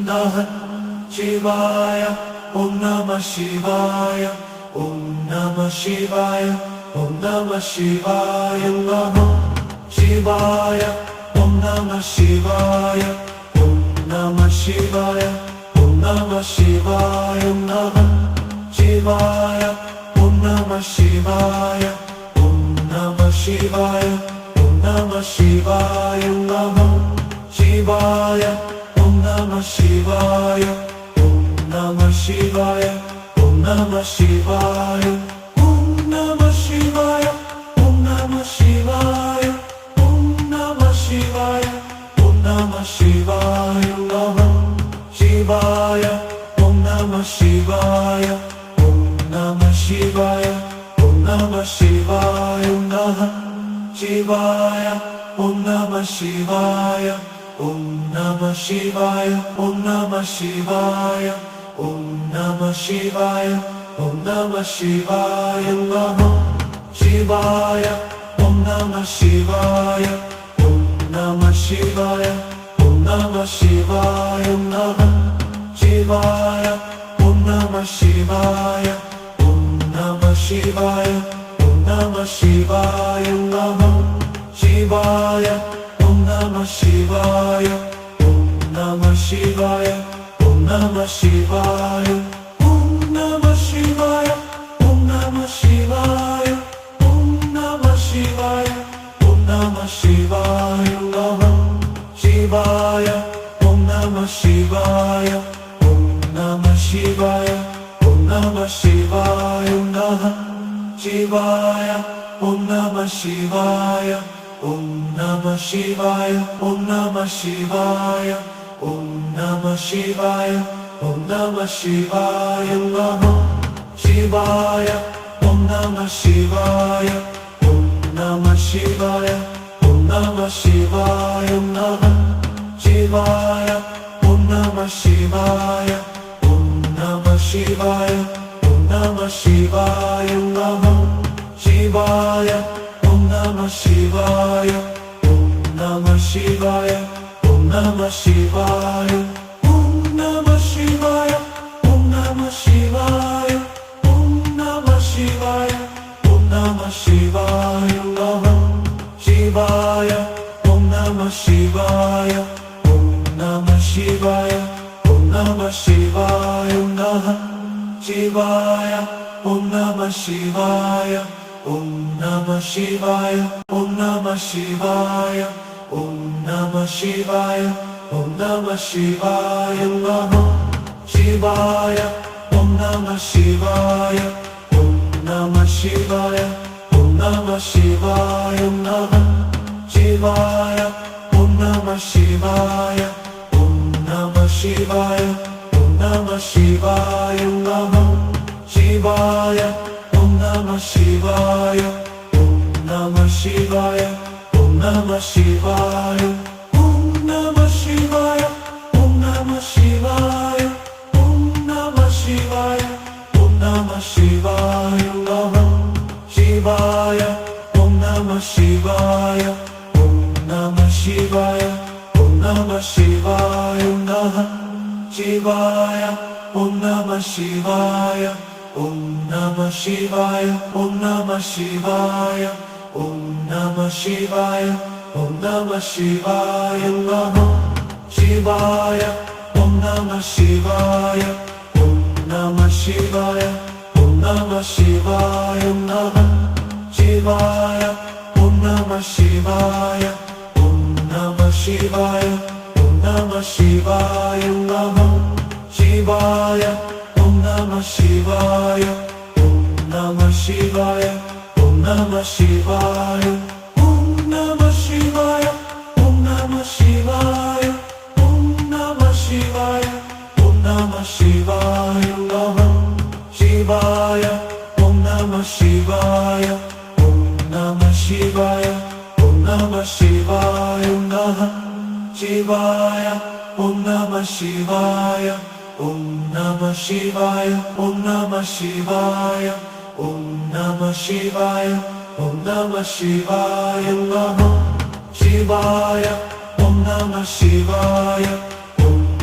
Namah Shivaya, Om Namah Shivaya, Om Namah Shivaya, Om Namah Shivaya, Namah Shivaya, Om Namah Shivaya, Om Namah Shivaya, Om Namah Shivaya, Namah Shivaya, Om Namah Shivaya, Om Namah Shivaya, Om Namah Shivaya, Namah Shivaya, Om Namah Shivaya, Om Namah Shivaya, Om Namah Shivaya, Om Namah Shivaya, Om Namah Shivaya, Om Namah Shivaya, Om Namah Shivaya, Namah Shivaya, Om Namah Shivaya, Om Namah Shivaya, Om Namah Shivaya, Namah Shivaya, Om Namah Shivaya, Om Namah Shivaya, Om Namah Shivaya, Om Namah Shivaya, Om Namah Shivaya, Namah Shivaya, Om Namah Shivaya, Om Namah Shivaya, Om Namah Shivaya, Namah Shivaya, Om Namah Shivaya, Om Namah Shivaya, Om Namah Shivaya, Namah Shivaya, Om Namah Shivaya, Om Namah Shivaya, Om Namah Shivaya, Om Namah Shivaya, Om Namah Shivaya, Om Namah Shivaya, Om Namah Shivaya, Namah Shivaya, Om Namah Shivaya, Om Namah Shivaya, Om Namah Shivaya, Namah Shivaya, Om Namah Shivaya, Om Namah Shivaya, Om Namah Shivaya, Om Namah Shivaya, Om Namah Shivaya, Namah Shivaya, Om Namah Shivaya, Om Namah Shivaya, Om Namah Shivaya, Namah Shivaya, Om Namah Shivaya, Om Namah Shivaya, Om Namah Shivaya, Namah Shivaya, Om Namah Shivaya, Om Namah Shivaya, Om Namah Shivaya, Om Namah Shivaya, Om Namah Shivaya, Om Namah Shivaya, Om Namah Shivaya, Namah Shivaya, Om Namah Shivaya, Om Namah Shivaya, Om Namah Shivaya, Namah Shivaya, Om Namah Shivaya, Om Namah Shivaya, Om Namah Shivaya, Om Namah Shivaya, Om Namah Shivaya, Namah Shivaya, Om Namah Shivaya, Om Namah Shivaya, Om Namah Shivaya, Namah Shivaya, Om Namah Shivaya, Om Namah Shivaya, Om Namah Shivaya, Namah Shivaya, Om Namah Shivaya, Om Namah Shivaya, Om Namah Shivaya, Om Namah Shivaya, Om Namah Shivaya, Om Namah Shivaya, Om Namah Shivaya, Namah Shivaya, Om Namah Shivaya, Om Namah Shivaya, Om Namah Shivaya, Namah Shivaya, Om Namah Shivaya, Om Namah Shivaya, Om Namah Shivaya, Om Namah Shivaya, Om Namah Shivaya, Namah Shivaya, Om Namah Shivaya, Om Namah Shivaya, Om Namah Shivaya, Namah Shivaya, Om Namah Shivaya, Om Namah Shivaya, Om Namah Shivaya, Namah Shivaya, Om Namah Shivaya, Om Namah Shivaya, Om Namah Shivaya, Om Namah Shivaya, Om Namah Shivaya, Om Namah Shivaya, Om Namah Shivaya, Namah Shivaya, Om Namah Shivaya, Om Namah Shivaya, Om Namah Shivaya, Namah Shivaya, Om Namah Shivaya, Om Namah Shivaya, Om Namah Shivaya, Om Namah Shivaya, Om Namah Shivaya, Namah Shivaya, Om Namah Shivaya, Om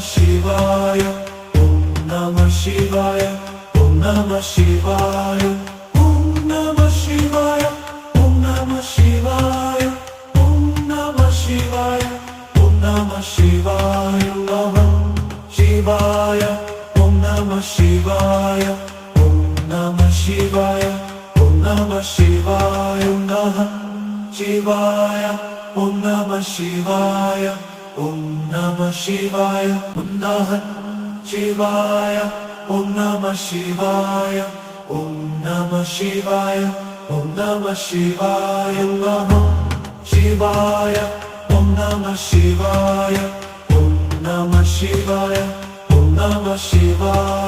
Shivaya, Om Namah Shivaya, Om Namah Shivaya, Om Namah Shivaya, Om Namah Shivaya, Om Namah Shivaya, Om Namah Shivaya, Namah Shivaya, Om Namah Shivaya, Om Namah Shivaya, Om Namah Shivaya, Namah Shivaya, Om Namah Shivaya, Om Namah Shivaya, Om Namah Shivaya, Om Namah Shivaya, Om Namah Shivaya, Om Namah Shivaya, Namah Shivaya, Om Namah Shivaya,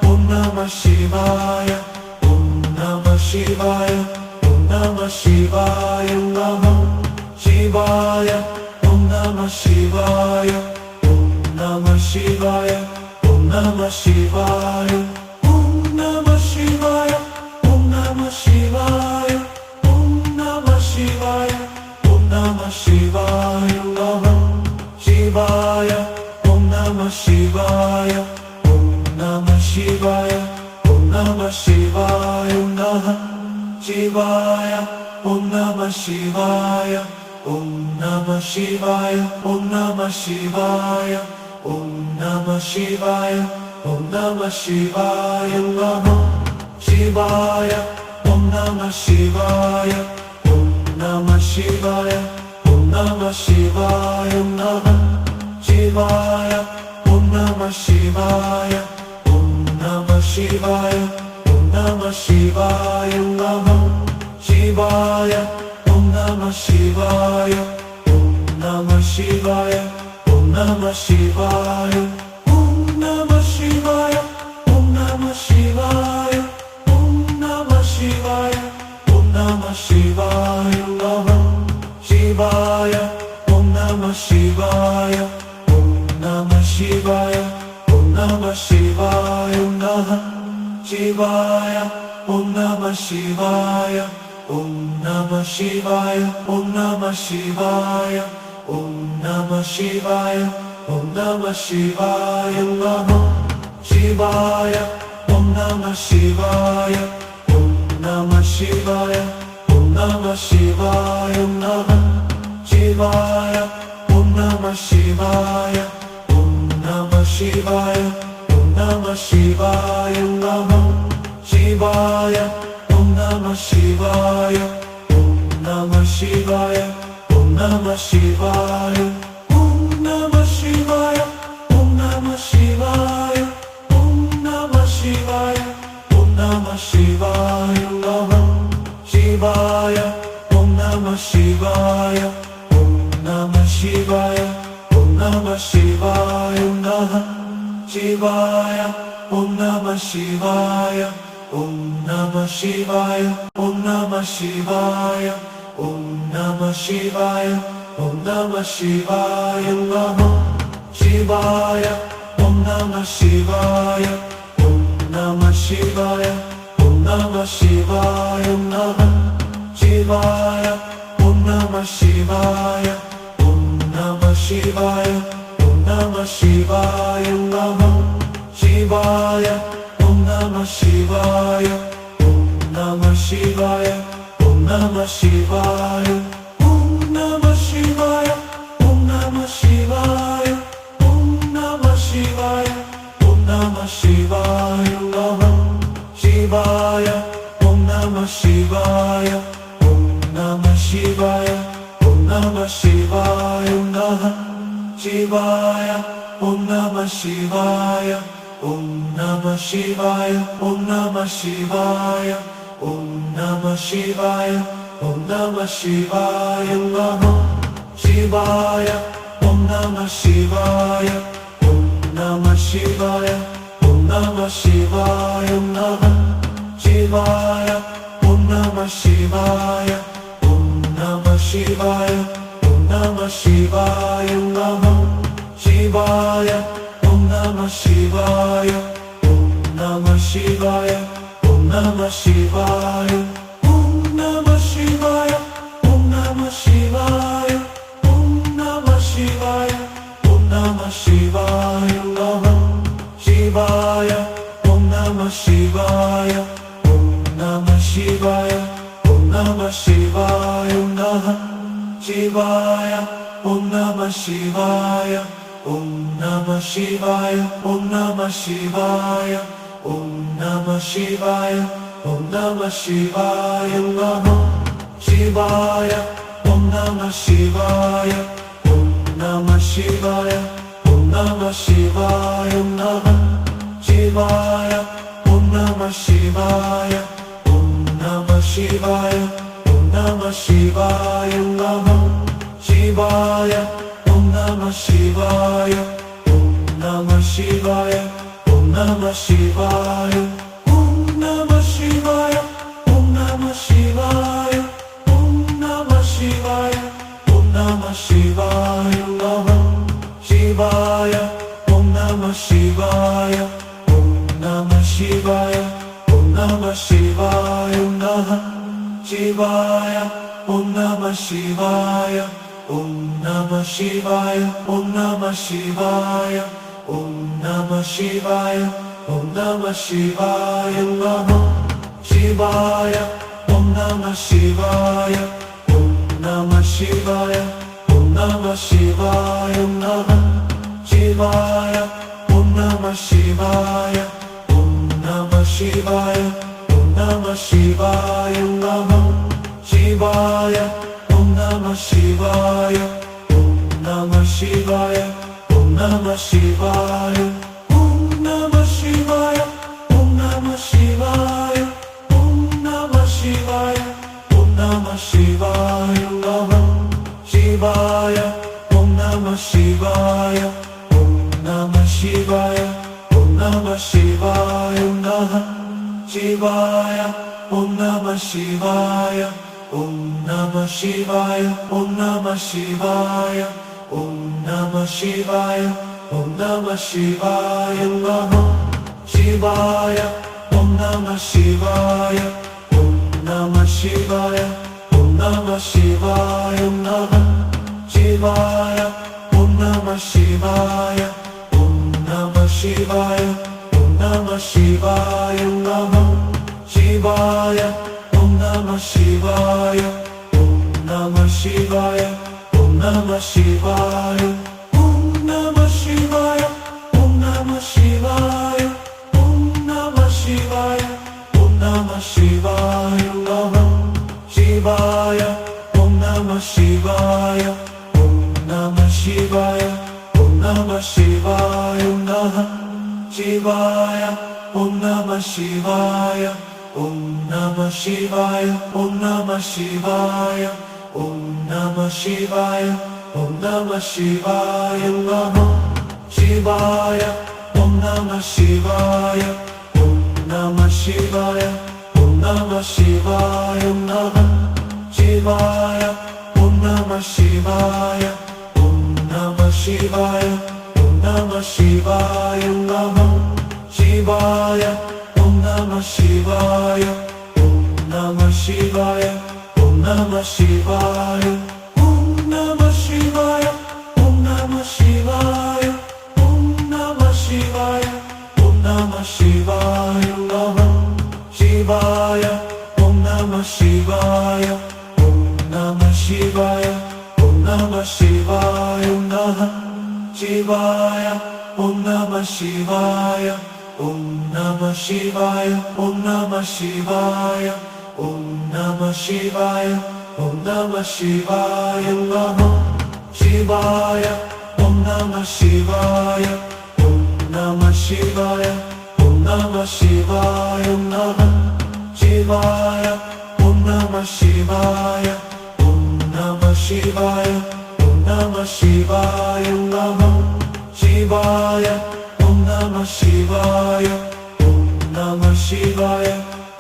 Om Namah Shivaya, Om Namah Shivaya, Namah Shivaya, Om Namah Shivaya, Om Namah Shivaya, Om Namah Shivaya, Namah Shivaya, Om Namah Shivaya, Om Namah Shivaya, Om Namah Shivaya, Om Namah Shivaya, Om Namah Shivaya, Om Namah Shivaya, Om Namah Shivaya, Namah Shivaya, Om Namah Shivaya, Om Namah Shivaya, Om Namah Shivaya, Namah Shivaya, Om Namah Shivaya, Om Namah Shivaya, Om Namah Shivaya, Om Namah Shivaya, Om Namah Shivaya, Namah Shivaya, Om Namah Shivaya, Om Namah Shivaya, Om Namah Shivaya, Namah Shivaya, Om Namah Shivaya, Om Namah Shivaya, Om Namah Shivaya, Namah Shivaya, Om Namah Shivaya, Om Namah Shivaya, Om Namah Shivaya, Om Namah Shivaya, Om Namah Shivaya, Om Namah Shivaya, Om Namah Shivaya, Namah Shivaya, Om Namah Shivaya, Om Namah Shivaya, Om Namah Shivaya, Namah Shivaya, Om Namah Shivaya, Om Namah Shivaya, Om Namah Shivaya, Om Namah Shivaya, Om Namah Shivaya, Namah Shivaya, Om Namah Shivaya, Om Namah Shivaya, Om Namah Shivaya, Namah Shivaya, Om Namah Shivaya, Om Namah Shivaya, Om Namah Shivaya, Namah Shivaya, Om Namah Shivaya, Om Namah Shivaya, Om Namah Shivaya, Om Namah Shivaya, Om Namah Shivaya, Om Namah Shivaya, Om Namah Shivaya, Namah Shivaya, Om Namah Shivaya, Om Namah Shivaya, Om Namah Shivaya, Namah Shivaya, Om Namah Shivaya, Om Namah Shivaya, Om Namah Shivaya, Om Namah Shivaya, Om Namah Shivaya, Namah Shivaya, Om Namah Shivaya, Om Namah Shivaya, Om Namah Shivaya, Namah Shivaya, Om Namah Shivaya, Om Namah Shivaya, Om Namah Shivaya, Namah Shivaya, Om Namah Shivaya, Om Namah Shivaya, Om Namah Shivaya, Om Namah Shivaya, Om Namah Shivaya, Om Namah Shivaya, Om Namah Shivaya, Namah Shivaya, Om Namah Shivaya, Om Namah Shivaya, Om Namah Shivaya, Namah Shivaya, Om Namah Shivaya, Om Namah Shivaya, Om Namah Shivaya, Om Namah Shivaya, Om Namah Shivaya, Namah Shivaya, Om Namah Shivaya, Om Namah Shivaya, Om Namah Shivaya, Namah Shivaya, Om Namah Shivaya, Om Namah Shivaya, Om Namah Shivaya, Namah Shivaya, Om Namah Shivaya, Om Namah Shivaya, Om Namah Shivaya, Om Namah Shivaya, Om Namah Shivaya, Om Namah Shivaya. ശിവായ ഓം നമ ശിവായ ഓം നമ ശിവായ ഓം നമഃ ശിവായ ഓം നമ ശിവായ ഓം നമ ശിവായ ഓം നമ ശിവായ ഓം നമ ശിവായ ഓം നമ ശിവായ ഓം നമഃ ശിവായ ഓം നമ ശിവായ ഓം നമ ശിവായ ഓം നമ ശിവായ ഓം നമഃ ശിവായ ഓം നമ ശിവായ ഓം നമ ശിവായ ഓം നമ ശിവായ ഓം നമഃ ശിവായ ഓം നമ ശിവായ ഓം നമ ശിവായ ഓം നമ ശിവായ ഓം നമ ശിവായ ഓം നമ ശിവായ ഓം നമ ശിവായ ഓം നമ ശിവായ ഓം നമഃ ശിവായ ഓം നമ ശിവായ ഓം നമ ശിവായ ഓം നമ ശിവായ ഓം നമഃ ശിവായ ഓം നമ ശിവായ ഓം നമ ശിവായ ഓം നമ ശിവായ ഓം നമ ശിവായ ഓം നമ ശിവായ ഓം നമഃ ശിവായ ഓം നമ ശിവായ ഓം നമ ശിവായ ഓം നമ ശിവായ ഓം നമഃ ശിവായ ഓം നമ ശിവായ ഓം നമ ശിവായ ഓം നമ ശിവായ ഓം നമഃ ശിവായ ഓം നമ ശിവായ ഓം നമ ശിവായ ഓം നമ ശിവായ ഓം നമ ശിവായ ഓം നമ ശിവായ ഓം നമ ശിവായ ഓം നമ ശിവായ ഓം നമഃ ശിവായ ഓം നമ ശിവായ ഓം നമ ശിവായ ഓം നമ ശിവായ ഓം നമഃ ശിവായ ഓം നമ ശിവായ ഓം നമ ശിവായ ഓം നമ ശിവായ ഓം നമ ശിവായ ഓം നമ ശിവായ ഓം നമഃ ശിവായ ഓം നമ ശിവായ ഓം നമ ശിവായ ഓം നമ ശിവായ ഓം നമഃ ശിവായ ഓം നമ ശിവായ ഓം നമ ശിവായ ഓം നമ ശിവായ ഓം നമഃ ശിവായ ഓം നമ ശിവായ ഓം നമ ശിവായ ഓം നമ ശിവായ ഓം നമ ശിവായ ഓം നമ ശിവായ ഓം നമ ശിവായ ഓം നമ ശിവായ ഓം നമഃ ശിവായ ഓം നമ ശിവായ ഓം നമ ശിവായ ഓം നമ ശിവായ ഓം നമഃ ശിവായ ഓം നമ ശിവായ ഓം നമ ശിവായ ഓം നമ ശിവായ ഓം നമ ശിവായ ഓം നമ ശിവായ ഓം നമഃ ശിവായ ഓം നമ ശിവായ ഓം നമ ശിവായ ഓം നമ ശിവായ ഓം നമഃ ശിവായ ഓം നമ ശിവായ ഓം നമ ശിവായ ഓം നമ ശിവായ ഓം നമഃ ശിവായ ഓം നമ ശിവായ ഓം നമ ശിവായ ഓം നമ ശിവായ ഓം നമ ശിവായ ഓം നമ ശിവായ ഓം നമ ശിവായ ഓം നമ ശിവായ ഓം നമഃ ശിവായ ഓം നമ ശിവായ ഓം നമ ശിവായ ഓം നമ ശിവായ ഓം നമഃ ശിവായ ഓം നമ ശിവായ ഓം നമ ശിവായ ഓം നമ ശിവായ ഓം നമ ശിവായ ഓം നമ ശിവായ ഓം നമഃ ശിവായ ഓം നമ ശിവായ ഓം നമ ശിവായ ഓം നമ ശിവായ ഓം നമഃ ശിവായ ഓം നമ ശിവായ ഓം നമ ശിവായ ഓം നമ ശിവായ ഓം നമഃ ശിവായ ഓം നമ ശിവായ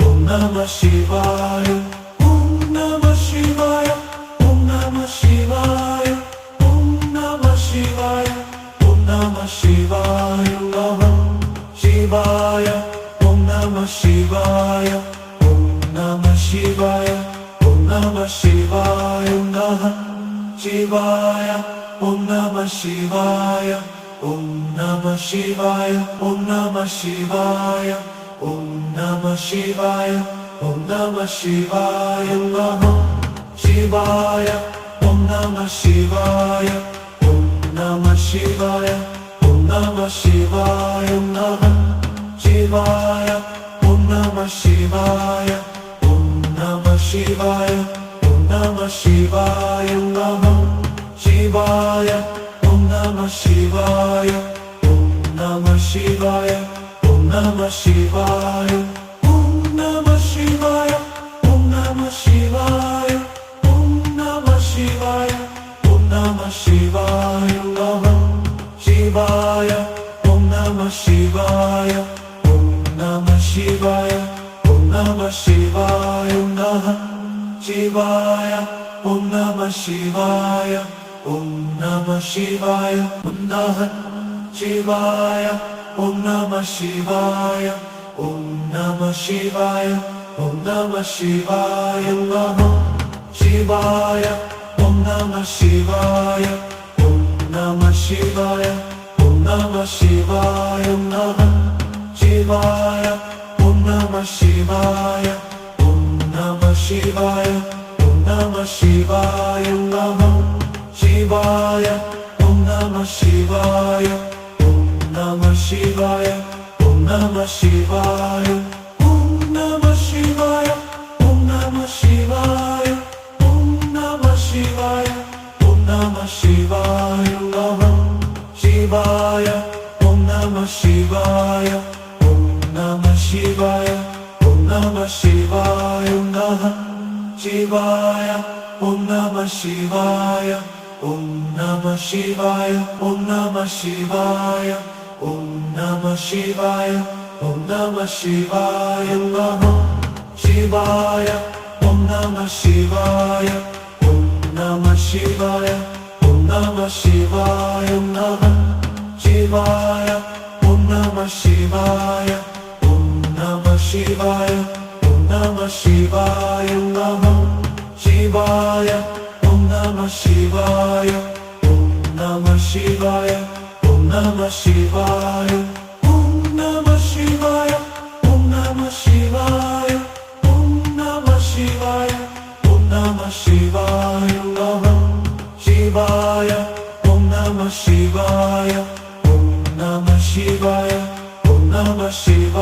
ഓം നമ ശിവായ ഓം നമ ശിവായ ഓം നമ ശിവായ ഓം നമ ശിവായ ഓം നമ ശിവായ ഓം നമ ശിവായ ഓം നമഃ ശിവായ ഓം നമ ശിവായ ഓം നമ ശിവായ ഓം നമ ശിവായ ഓം നമഃ ശിവായ ഓം നമ ശിവായ ഓം നമ ശിവായ ഓം നമ ശിവായ Om Namah Shivaya, Om Namah Shivaya, Namah Shivaya, Om Namah Shivaya, Om Namah Shivaya, Om Namah Shivaya, Namah Shivaya, Om Namah Shivaya, Om Namah Shivaya, Om Namah Shivaya, Namah Shivaya, Om Namah Shivaya, Om Namah Shivaya, Om Namah Shivaya, Om Namah Shivaya, Om Namah Shivaya, Om Namah Shivaya, Om Namah Shivaya, Namah Shivaya, Om Namah Shivaya, Om Namah Shivaya, Om Namah Shivaya, Namah Shivaya, Om Namah Shivaya, Om Namah Shivaya, Om Namah Shivaya, Om Namah Shivaya, Om Namah Shivaya, Om Namah Shivaya, Namah Shivaya, Om Namah Shivaya, Om Namah Shivaya, Om Namah Shivaya, Namah Shivaya, Om Namah Shivaya, Om Namah Shivaya, Om Namah Shivaya, Namah Shivaya, Om Namah Shivaya, Om Namah Shivaya, Om Namah Shivaya, Om Namah Shivaya, Om Namah Shivaya, Om Namah Shivaya, Om Namah Shivaya, Namah Shivaya, Om Namah Shivaya, Om Namah Shivaya, Om Namah Shivaya, Namah Shivaya, Om Namah Shivaya, Om Namah Shivaya, Om Namah Shivaya, Om Namah Shivaya, Om Namah Shivaya, Namah Shivaya, Om Namah Shivaya, Om Namah Shivaya, Om Namah Shivaya, Namah Shivaya, Om Namah Shivaya, Om Namah Shivaya, Om Namah Shivaya, Namah Shivaya, Om Namah Shivaya, Om Namah Shivaya, Om Namah Shivaya, Om Namah Shivaya, Om Namah Shivaya, Om Namah Shivaya, Om Namah Shivaya, Namah Shivaya, Om Namah Shivaya, Om Namah Shivaya, Om Namah Shivaya, Namah Shivaya, Om Namah Shivaya,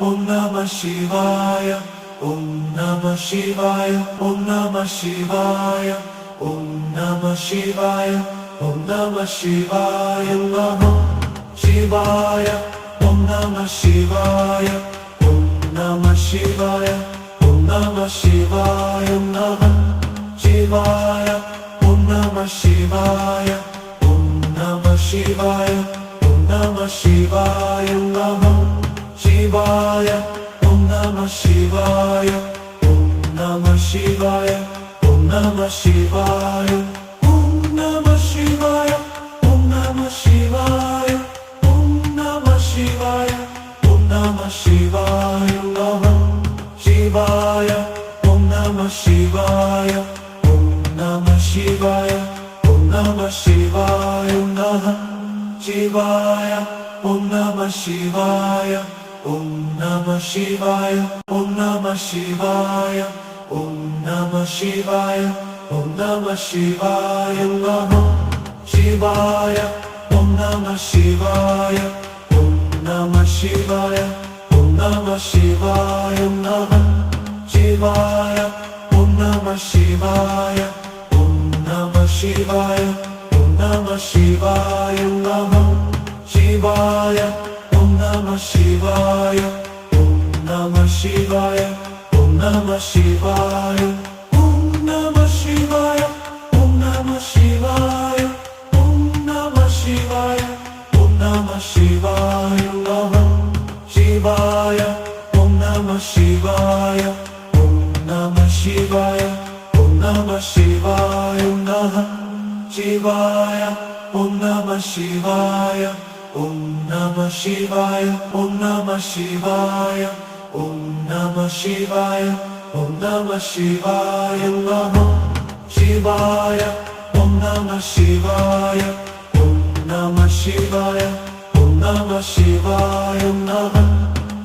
Om Namah Shivaya, Om Namah Shivaya, Om Namah Shivaya, Om Namah Shivaya, Namah Shivaya, Om Namah Shivaya, Om Namah Shivaya, Om Namah Shivaya, Namah Shivaya, Om Namah Shivaya, Om Namah Shivaya, Om Namah Shivaya, Namah Shivaya, Om Namah Shivaya, Om Namah Shivaya, Om Namah Shivaya, Om Namah Shivaya, Om Namah Shivaya, Om Namah Shivaya, Om Namah Shivaya, Namah Shivaya, Om Namah Shivaya, Om Namah Shivaya, Om Namah Shivaya, Namah Shivaya, Om Namah Shivaya, Om Namah Shivaya, Om Namah Shivaya, Om Namah Shivaya, Om Namah Shivaya, Namah Shivaya, Om Namah Shivaya, Om Namah Shivaya, Om Namah Shivaya, Namah Shivaya, Om Namah Shivaya, Om Namah Shivaya, Om Namah Shivaya, Namah Shivaya, Om Namah Shivaya, Om Namah Shivaya, Om Namah Shivaya, Om Namah Shivaya, Om Namah Shivaya, Om Namah Shivaya, Om Namah Shivaya, Namah Shivaya, Om Namah Shivaya, Om Namah Shivaya, Om Namah Shivaya, Namah Shivaya, Om Namah Shivaya, Om Namah Shivaya, Om Namah Shivaya, Om Namah Shivaya, Om Namah Shivaya, Namah Shivaya, Om Namah Shivaya, Om Namah Shivaya, Om Namah Shivaya, Om Namah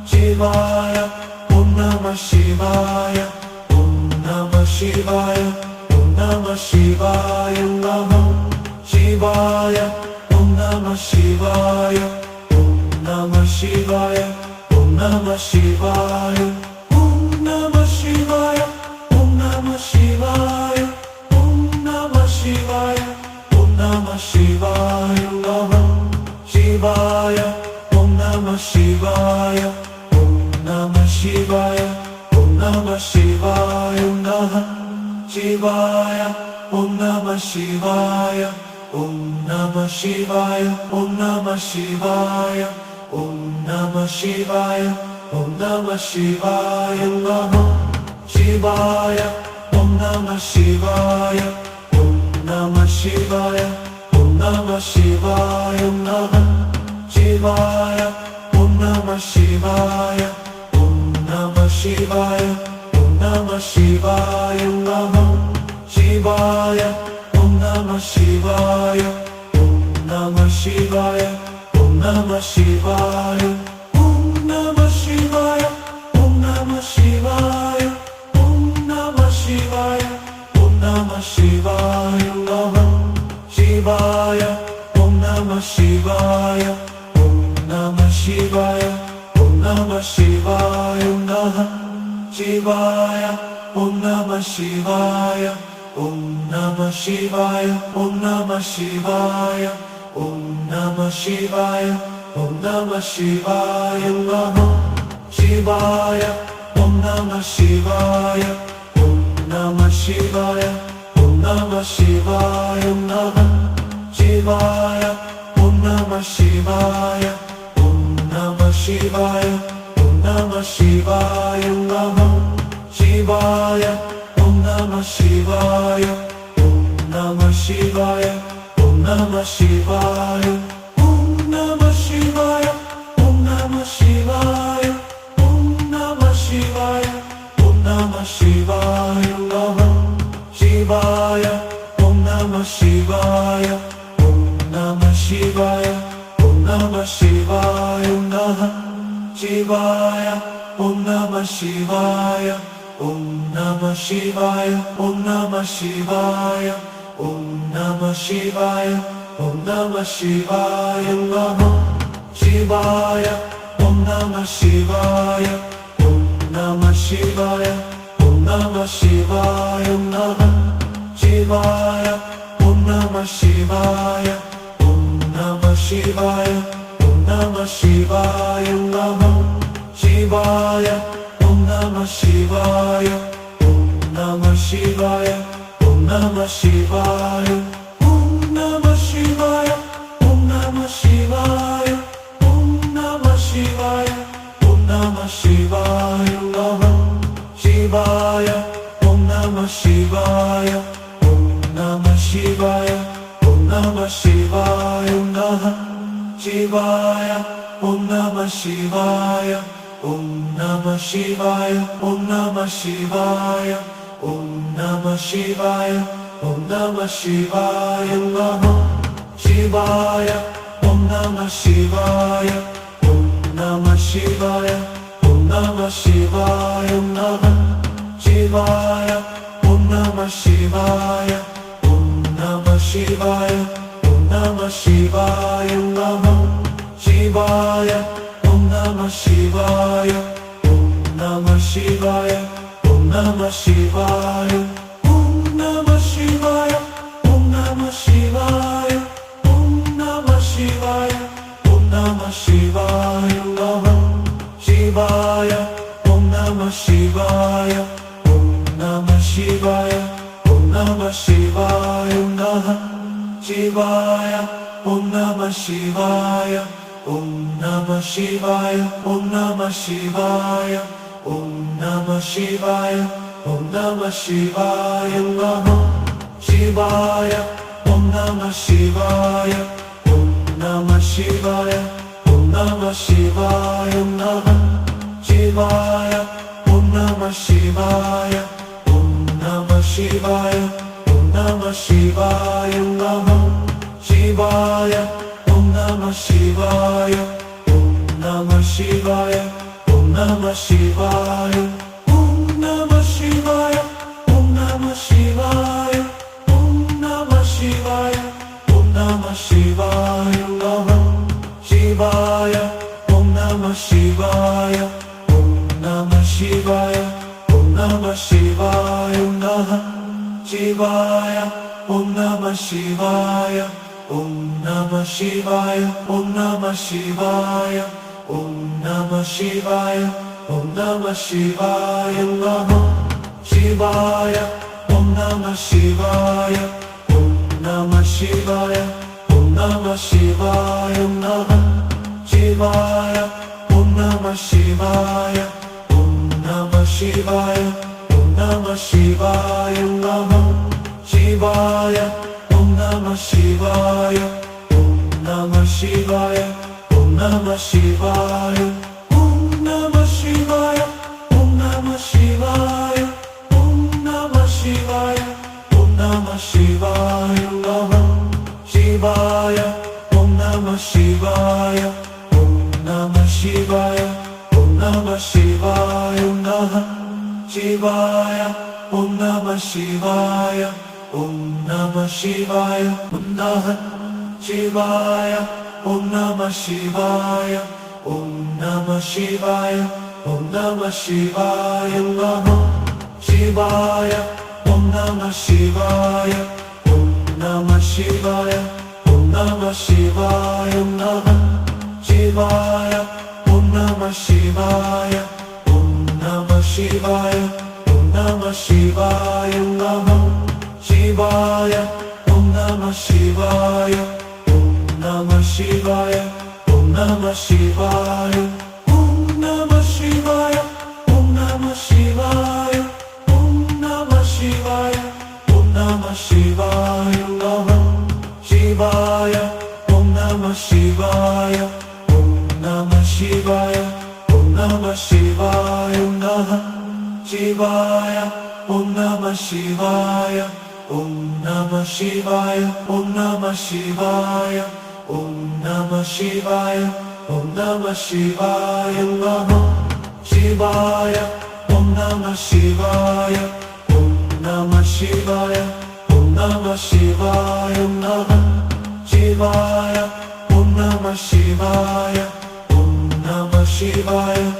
Shivaya, Om Namah Shivaya, Om Namah Shivaya, Om Namah Shivaya, Namah Shivaya, Om Namah Shivaya, Om Namah Shivaya, Om Namah Shivaya, Om Namah Shivaya, Om Namah Shivaya, Om Namah Shivaya, Om Namah Shivaya, Namah Shivaya, Om Namah Shivaya, Om Namah Shivaya, Om Namah Shivaya, Namah Shivaya, Om Namah Shivaya, Om Namah Shivaya, Om Namah Shivaya, Om Namah Shivaya, Om Namah Shivaya, Namah Shivaya, Om Namah Shivaya, Om Namah Shivaya, Om Namah Shivaya, Namah Shivaya, Om Namah Shivaya, Om Namah Shivaya, Om Namah Shivaya, Namah Shivaya, Om Namah Shivaya, Om Namah Shivaya, Om Namah Shivaya, Om Namah Shivaya, Om Namah Shivaya, Om Namah Shivaya, Om Namah Shivaya, Namah Shivaya, Om Namah Shivaya, Om Namah Shivaya, Om Namah Shivaya, Namah Shivaya, Om Namah Shivaya, Om Namah Shivaya, Om Namah Shivaya, Om Namah Shivaya, Om Namah Shivaya, Namah Shivaya, Om Namah Shivaya, Om Namah Shivaya, Om Namah Shivaya, Namah Shivaya, Om Namah Shivaya, Om Namah Shivaya, Om Namah Shivaya, Namah Shivaya, Om Namah Shivaya, Om Namah Shivaya, Om Namah Shivaya, Om Namah Shivaya, Om Namah Shivaya, Om Namah Shivaya, Om Namah Shivaya, Namah Shivaya, Om Namah Shivaya, Om Namah Shivaya, Om Namah Shivaya, Namah Shivaya, Om Namah Shivaya, Om Namah Shivaya, Om Namah Shivaya, Om Namah Shivaya, Om Namah Shivaya, Namah Shivaya, Om Namah Shivaya, Om Namah Shivaya, Om Namah Shivaya, Namah Shivaya, Om Namah Shivaya, Om Namah Shivaya, Om Namah Shivaya, Namah Shivaya, Om Namah Shivaya, Om Namah Shivaya, Om Namah Shivaya, Om Namah Shivaya, Om Namah Shivaya, Om Namah Shivaya, Om Namah Shivaya, Namah Shivaya, Om Namah Shivaya, Om Namah Shivaya, Om Namah Shivaya, Namah Shivaya, Om Namah Shivaya, Om Namah Shivaya, Om Namah Shivaya, Om Namah Shivaya, Om Namah Shivaya, Namah Shivaya, Om Namah Shivaya, Om Namah Shivaya, Om Namah Shivaya, Namah Shivaya, Om Namah Shivaya, Om Namah Shivaya, Om Namah Shivaya, Namah Shivaya, Om Namah Shivaya, Om Namah Shivaya, Om Namah Shivaya, Om Namah Shivaya, Om Namah Shivaya, Om Namah Shivaya, Om Namah Shivaya, Namah Shivaya, Om Namah Shivaya, Om Namah Shivaya, Om Namah Shivaya, Namah Shivaya, Om Namah Shivaya, Om Namah Shivaya, Om Namah Shivaya, Om Namah Shivaya, Om Namah Shivaya, Namah Shivaya, Om Namah Shivaya, Om Namah Shivaya, Om Namah Shivaya, Namah Shivaya, Om Namah Shivaya, Om Namah Shivaya, Om Namah Shivaya, Namah Shivaya, Om Namah Namah Shivaya, Om Namah Shivaya, Om Namah Shivaya, Om Namah Shivaya, Om Namah Shivaya, Om Namah Shivaya, Om Namah Shivaya, Namah Shivaya, Om Namah Shivaya, Om Namah Shivaya, Om Namah Shivaya, Namah Shivaya, Om Namah Shivaya, Om Namah Shivaya, Om Namah Shivaya, Om Namah Shivaya, Om Namah Shivaya, Namah Shivaya, Om Namah Shivaya, Om Namah Shivaya, Om Namah Shivaya, Namah Shivaya, Om Namah Shivaya, Om Namah Shivaya, Om Namah Shivaya, Namah Shivaya, Om Namah Shivaya, Om Namah Shivaya, Om Namah Shivaya, Om Namah Shivaya, Om Namah Shivaya, Om Namah Shivaya, Om Namah Shivaya, Namah Shivaya, Om Namah Shivaya, Om Namah Shivaya, Om Namah Shivaya, Namah Shivaya, Om Namah Shivaya, Om Namah Shivaya, Om Namah Shivaya, Om Namah Shivaya, Om Namah Shivaya, Om Namah Shivaya, Namah Shivaya, Om Namah Shivaya, Om Namah Shivaya, Om Namah Shivaya, Namah Shivaya, Om Namah Shivaya, Om Namah Shivaya, Om Namah Shivaya, Namah Shivaya, Om Namah Shivaya, Om Namah Shivaya, Om Namah Shivaya, Om Namah Shivaya, Om Namah Shivaya, Om Namah Shivaya, Om Namah Shivaya, Namah Shivaya, Om Namah Shivaya, Om Namah Shivaya, Om Namah Shivaya, Namah Shivaya, Om Namah Shivaya, Om Namah Shivaya, Om Namah Shivaya, Om Namah Shivaya, Om Namah Shivaya, Namah Shivaya, Om Namah Shivaya, Om Namah Shivaya, Om Namah Shivaya, Namah Shivaya, Om Namah Shivaya, Om Namah Shivaya, Om Namah Shivaya,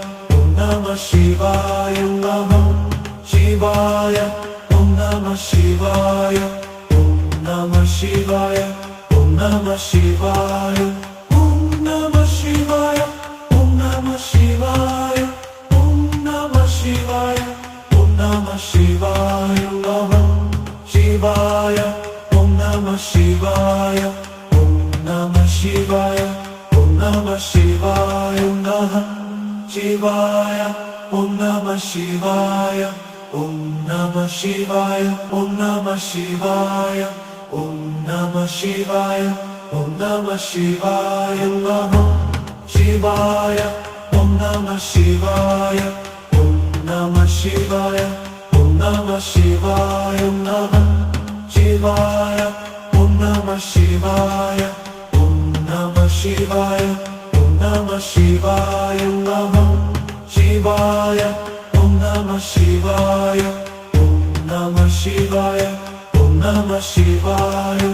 Namah Shivaya, Om Namah Shivaya, Om Namah Shivaya, Om Namah Shivaya, Om Namah Shivaya, Om Namah Shivaya, Om Namah Shivaya, Om Namah Shivaya, Namah Shivaya, Om Namah Shivaya, Om Namah Shivaya, Om Namah Shivaya, Namah Shivaya, Om Namah Shivaya, Om Namah Shivaya, Om Namah Shivaya, Om Namah Shivaya, Om Namah Shivaya, Namah Shivaya, Om Namah Shivaya, Om Namah Shivaya, Om Namah Shivaya, Namah Shivaya, Om Namah Shivaya, Om Namah Shivaya, Om Namah Shivaya, Namah Shivaya, Om Namah Shivaya, Om Namah Shivaya, Om Namah Shivaya, Om Namah Shivaya,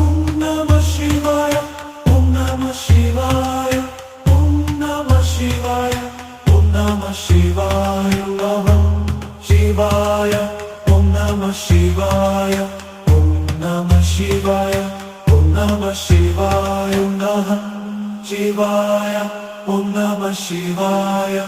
Om Namah Shivaya, Om Namah Shivaya, Om Namah Shivaya, Namah Shivaya, Om Namah Shivaya, Om Namah Shivaya, Om Namah Shivaya, Namah Shivaya, Om Namah Shivaya, Om Namah Shivaya,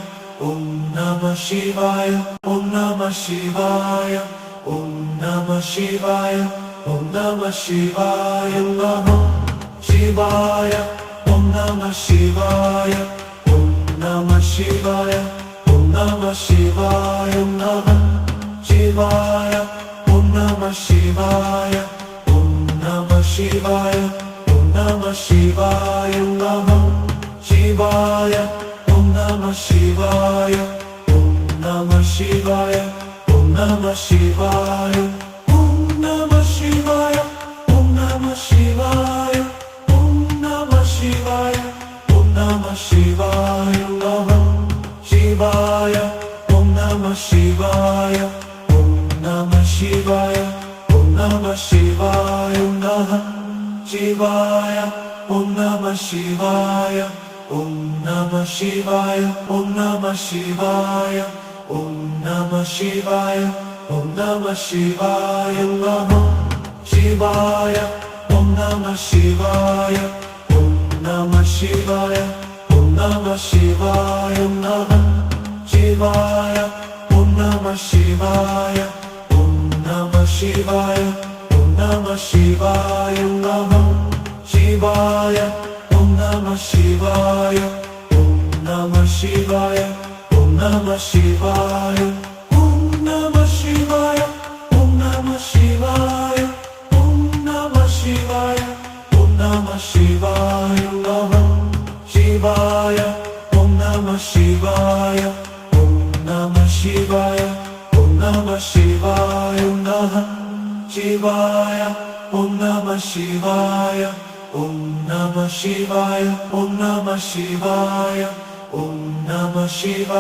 Om Namah Shivaya, Om Namah Shivaya, Om Namah Shivaya, Namah Shivaya, Om Namah Shivaya, Om Namah Shivaya, Om Namah Shivaya, Namah Shivaya, Om Namah Shivaya, Om Namah Shivaya, Om Namah Shivaya, Namah Shivaya, Om Namah Shivaya, Om Namah Shivaya, Om Namah Shivaya, Om Namah Shivaya, Om Namah Shivaya, Om Namah Shivaya. ശിവായ നമഃ ശിവായ ഓം നമഃ ശിവായ ഓം നമഃ ശിവായ ഓം നമഃ ശിവായ ഓം നമഃ ശിവായ ഓം നമഃ ശിവായ നമഃ ശിവായ ഓം നമഃ ശിവായ ഓം നമഃ ശിവായ ഓം നമഃ ശിവായ നമഃ ശിവായ ഓം നമഃ ശിവായ ഓം നമഃ ശിവായ ഓം നമഃ ശിവായ നമഃ ശിവായ ഓം നമഃ ശിവായ ഓം നമഃ ശിവായ ഓം നമഃ ശിവായ ഓം നമഃ ശിവായ ഓം നമഃ ശിവായ ഓം നമഃ ശിവായ ഓം നമഃ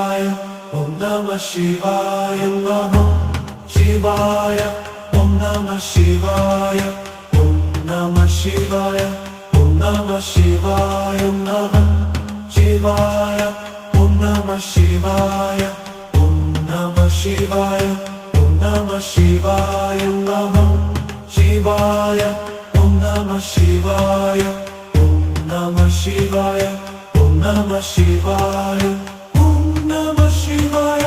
ശിവായ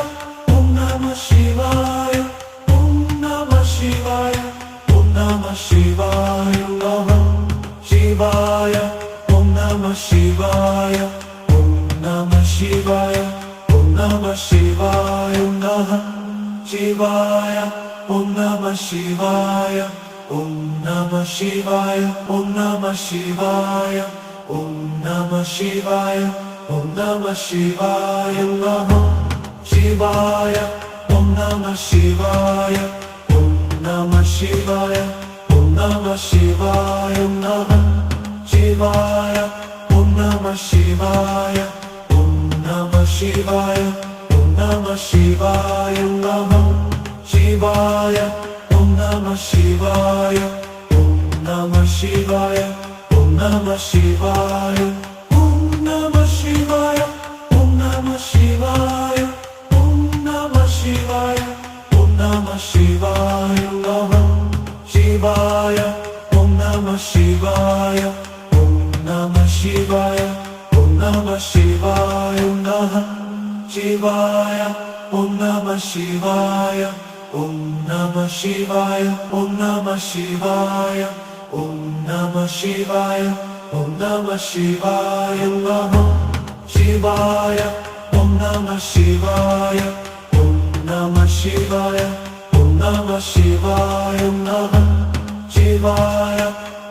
നമഃ ശിവായ ഓം നമഃ ശിവായ ഓം നമഃ ശിവായ ഓം നമഃ ശിവായ നമഃ ശിവായ ഓം നമഃ ശിവായ ഓം നമഃ ശിവായ ഓം നമഃ ശിവായ ഓം നമഃ ശിവായ ഓം നമഃ ശിവായ നമഃ ശിവായ ഓം നമഃ ശിവായ ഓം നമഃ ശിവായ ഓം നമഃ ശിവായ നമഃ ശിവായ ഓം നമഃ ശിവായ ഓം നമഃ ശിവായ ഓം നമഃ ശിവായ നമഃ ശിവായ ഓം നമഃ ശിവായ ഓം നമഃ ശിവായ ഓം നമഃ ശിവായ ഓം നമഃ ശിവായ ഓം നമഃ ശിവായ ഓം നമഃ ശിവായ ഓം നമഃ ശിവായ നമഃ ശിവായ ഓം നമഃ ശിവായ ഓം നമഃ ശിവായ ഓം നമഃ ശിവായ നമഃ ശിവായ ഓം നമഃ ശിവായ ഓം നമഃ ശിവായ ഓം നമഃ ശിവായ ഓം നമഃ ശിവായ ഓം നമഃ ശിവായ നമഃ ശിവായ ഓം നമഃ ശിവായ ഓം നമഃ ശിവായ ഓം നമഃ ശിവായ നമഃ ശിവായ ഓം നമഃ ശിവായ ഓം നമഃ ശിവായ ഓം നമഃ ശിവായ നമഃ ശിവായ ഓം നമഃ ശിവായ ഓം നമഃ ശിവായ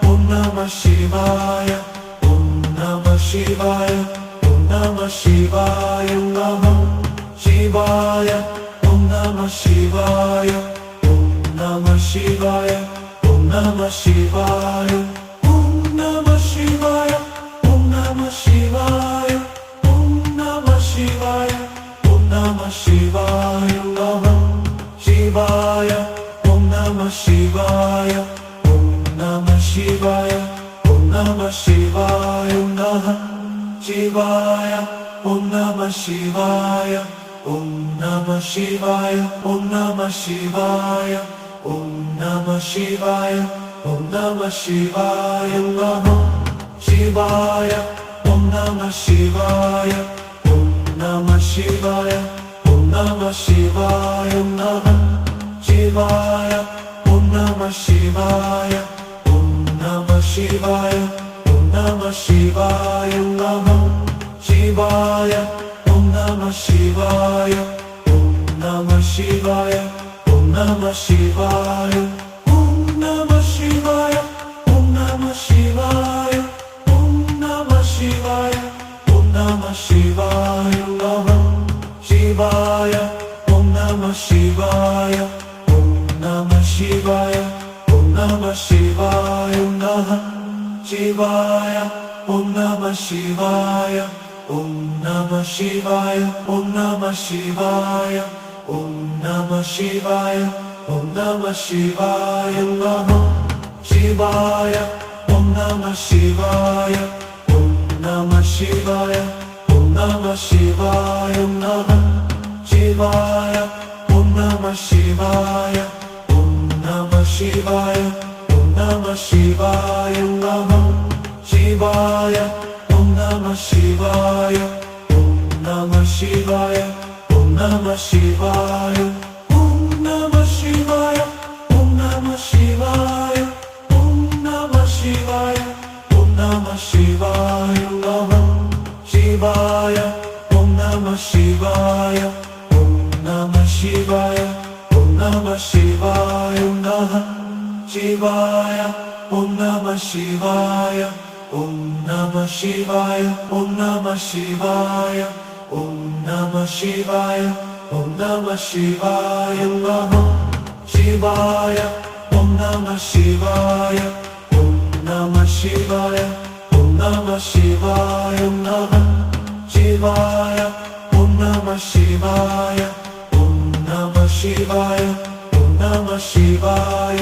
ഓം നമഃ ശിവായ ഓം നമഃ ശിവായ ഓം നമഃ ശിവായ ഓം നമഃ ശിവായ ഓം നമഃ ശിവായ നമഃ ശിവായ ഓം നമഃ ശിവായ ഓം നമഃ ശിവായ ഓം നമഃ ശിവായ നമഃ ശിവായ ഓം നമഃ ശിവായ ഓം നമഃ ശിവായ ഓം നമഃ ശിവായ ഓം നമഃ ശിവായ ഓം നമഃ ശിവായ നമഃ ശിവായ ഓം നമഃ ശിവായ ഓം നമഃ ശിവായ ഓം നമഃ ശിവായ നമഃ ശിവായ ഓം നമഃ ശിവായ ഓം നമഃ ശിവായ ഓം നമഃ ശിവായ നമഃ ശിവായ ഓം നമഃ ശിവായ ഓം നമഃ ശിവായ ഓം നമഃ ശിവായ ഓം നമഃ ശിവായ ഓം നമഃ ശിവായ ഓം നമഃ ശിവായ ഓം നമഃ ശിവായ നമഃ ശിവായ ഓം നമഃ ശിവായ ഓം നമഃ ശിവായ ഓം നമഃ ശിവായ നമഃ ശിവായ ഓം നമഃ ശിവായ ഓം നമഃ ശിവായ ഓം നമഃ ശിവായ ഓം നമഃ ശിവായ ഓം നമഃ ശിവായ നമഃ ശിവായ ഓം നമഃ ശിവായ ഓം നമഃ ശിവായ ഓം നമഃ ശിവായ നമഃ ശിവായ ഓം നമഃ ശിവായ ഓം നമഃ ശിവായ ഓം നമഃ ശിവായ നമഃ ശിവായ ഓം നമഃ ശിവായ ഓം നമഃ ശിവായ ഓം നമഃ ശിവായ ഓം നമഃ ശിവായ ഓം നമഃ ശിവായ ഓം നമഃ ശിവായ ഓം നമഃ ശിവായ നമഃ ശിവായ ഓം നമഃ ശിവായ ഓം നമഃ ശിവായ ഓം നമഃ ശിവായ നമഃ ശിവായ ഓം നമഃ ശിവായ ഓം നമഃ ശിവായ ഓം നമഃ ശിവായ ഓം നമഃ ശിവായ ഓം നമഃ ശിവായ നമഃ ശിവായ ഓം നമ ശിവായ ഓം നമ ശിവായ ഓം നമ ശിവായ ഓം നമ ശിവായ ഓം നമ ശിവായ ഓം നമ ശിവായ ഓം നമ ശിവായ ഓം നമ ശിവായ ഓം നമ ശിവായ ഓം നമ ശിവായ ഓം നമ ശിവായ ഓം നമ ശിവായ ഓം നമ ശിവായ ഓം നമ ശിവായ ഓം നമ ശിവായ നമ ശിവായ ഓം നമ ശിവായ ഓം നമ ശിവായ ഓം നമ ശിവായ നമ ശിവായ ഓം നമ ശിവായ ഓം നമ ശിവായ ഓം നമ ശിവായ ഓം നമ ശിവായ ഓം നമ ശിവായ നമ ശിവായ ഓം നമ ശിവായ ഓം നമ ശിവായ ഓം നമ ശിവായ നമ ശിവായ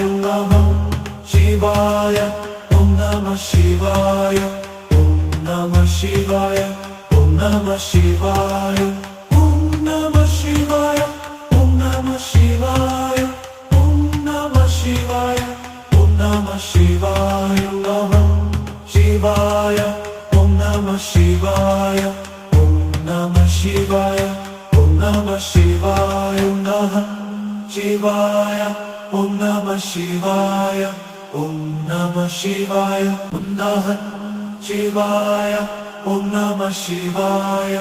ഓം നമ ശിവായ ഓം നമ ശിവായ ഓം നമ ശിവായ നമ ശിവായ ഓം നമ ശിവായ ഓം നമ ശിവായ ഓം നമ ശിവായ ഓം നമ ശിവായ ഓം നമ ശിവായ ഓം നമ ശിവായ ഓം നമ ശിവായ നമ ശിവായ ഓം നമ ശിവായ ഓം നമ ശിവായ ഓം നമ ശിവായ നമ ശിവായ ഓം നമ ശിവായ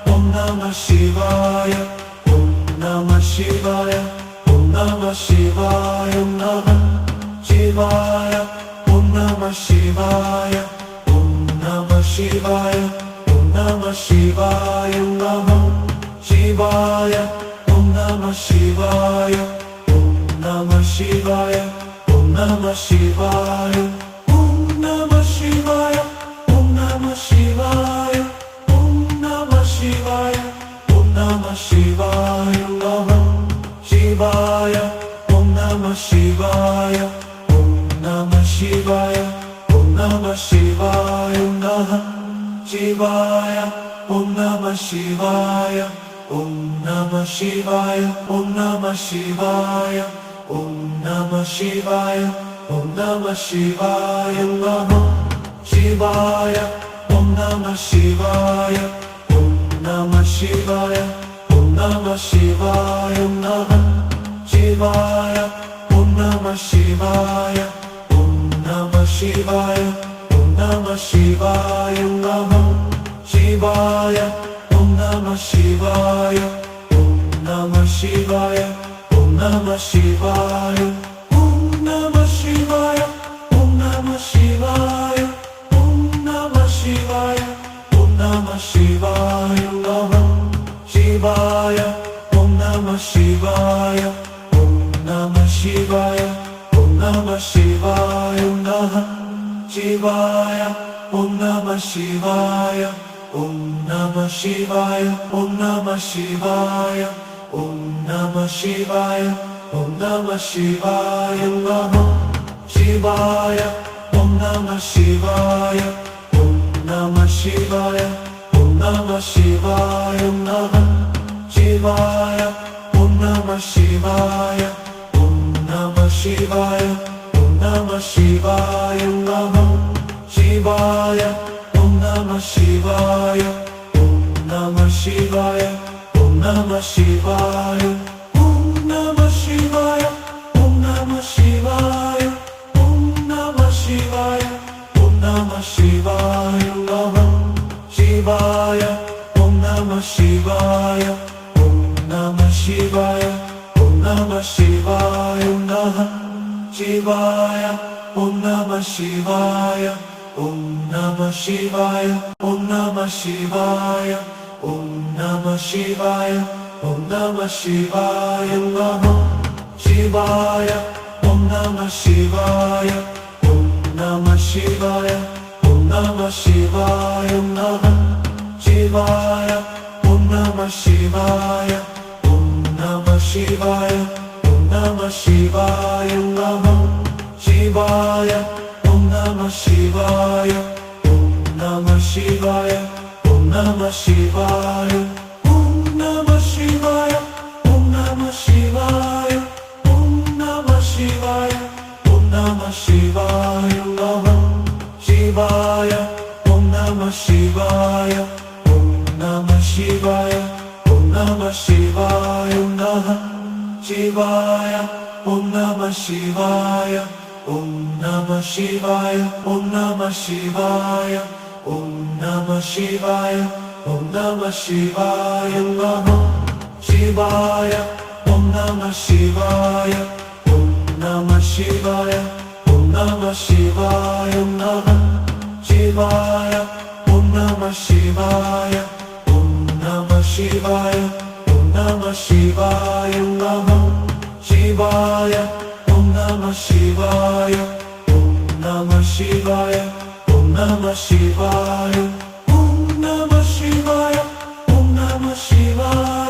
ഓം നമ ശിവായ നമ ശിവായ ഓം നമ ശിവായ ഓം നമ ശിവായ ഓം നമ ശിവായ നമ ശിവായ ഓം നമ ശിവായ ഓം നമ ശിവായ ഓം നമ ശിവായ നമ ശിവായ ഓം നമ ശിവായ ഓം നമ ശിവായ ഓം നമ ശിവായ നമ ശിവായ ഓം നമ ശിവായ ഓം നമ ശിവായ ഓം നമ ശിവായ ഓം നമ ശിവായ ഓം നമ ശിവായ ഓം നമ ശിവായ ഓം നമ ശിവായ നമ ശിവായ ഓം നമ ശിവായ ഓം നമ ശിവായ ഓം നമ ശിവായ നമ ശിവായ ഓം നമ ശിവായ ഓം നമ ശിവായ ഓം നമ ശിവായ ഓം നമ ശിവായ ഓം നമ ശിവായ നമ ശിവായ ഓം നമ ശിവായ ഓം നമ ശിവായ ഓം നമ ശിവായ നമ ശിവായ ഓം നമ ശിവായ ഓം നമ ശിവായ ഓം നമ ശിവായ നമ ശിവായ ഓം നമ ശിവായ ഓം നമ ശിവായ ഓം നമ ശിവായ ഓം നമ ശിവായ ഓം നമ ശിവായ ഓം നമ ശിവായ ഓം നമ ശിവായ നമ ശിവായ ഓം നമ ശിവായ ഓം നമ ശിവായ ഓം നമ ശിവായ നമ ശിവായ ഓം നമ ശിവായ ഓം നമ ശിവായ ഓം നമ ശിവായ ഓം നമ ശിവായ ഓം നമ ശിവായ നമ ശിവായ ഓം നമ ശിവായ ഓം നമ ശിവായ ഓം നമ ശിവായ നമ ശിവായ ഓം നമ ശിവായ ഓം നമ ശിവായ ഓം നമ ശിവായ നമ ശിവായ ഓം നമ ശിവായ ഓം നമ ശിവായ ഓം നമ ശിവായ ഓം നമ ശിവായ ഓം നമ ശിവായ ഓം നമ ശിവായ ഓം നമ ശിവായ നമ ശിവായ ഓം നമ ശിവായ ഓം നമ ശിവായ ഓം നമ ശിവായ നമ ശിവായ ഓം നമ ശിവായ ഓം നമ ശിവായ ഓം നമ ശിവായ ഓം നമ ശിവായ ഓം നമ ശിവായ നമ ശിവായ ഓം നമ ശിവായ ഓം നമ ശിവായ ഓം നമ ശിവായ നമ ശിവായ ഓം നമ Shivaya, Om Namah Shivaya, Om Namah Shivaya, Namah Shivaya, Om Namah Shivaya, Om Namah Shivaya, Om Namah Shivaya, Om Namah Shivaya, Om Namah Shivaya, Om Namah Shivaya, Om Namah Shivaya, Namah Shivaya, Om Namah Shivaya, Om Namah Shivaya, Om Namah Shivaya, Namah Shivaya, Om Namah Shivaya, Om Namah Shivaya, Om Namah Shivaya, Om Namah Shivaya, Om Namah Shivaya, Namah Shivaya, Om Namah Shivaya, Om Namah Shivaya, Om Namah Shivaya, Namah Shivaya, Om Namah Shivaya, Om Namah Shivaya, Om Namah Shivaya, Namah Shivaya, Om Namah Shivaya, Om Namah Shivaya,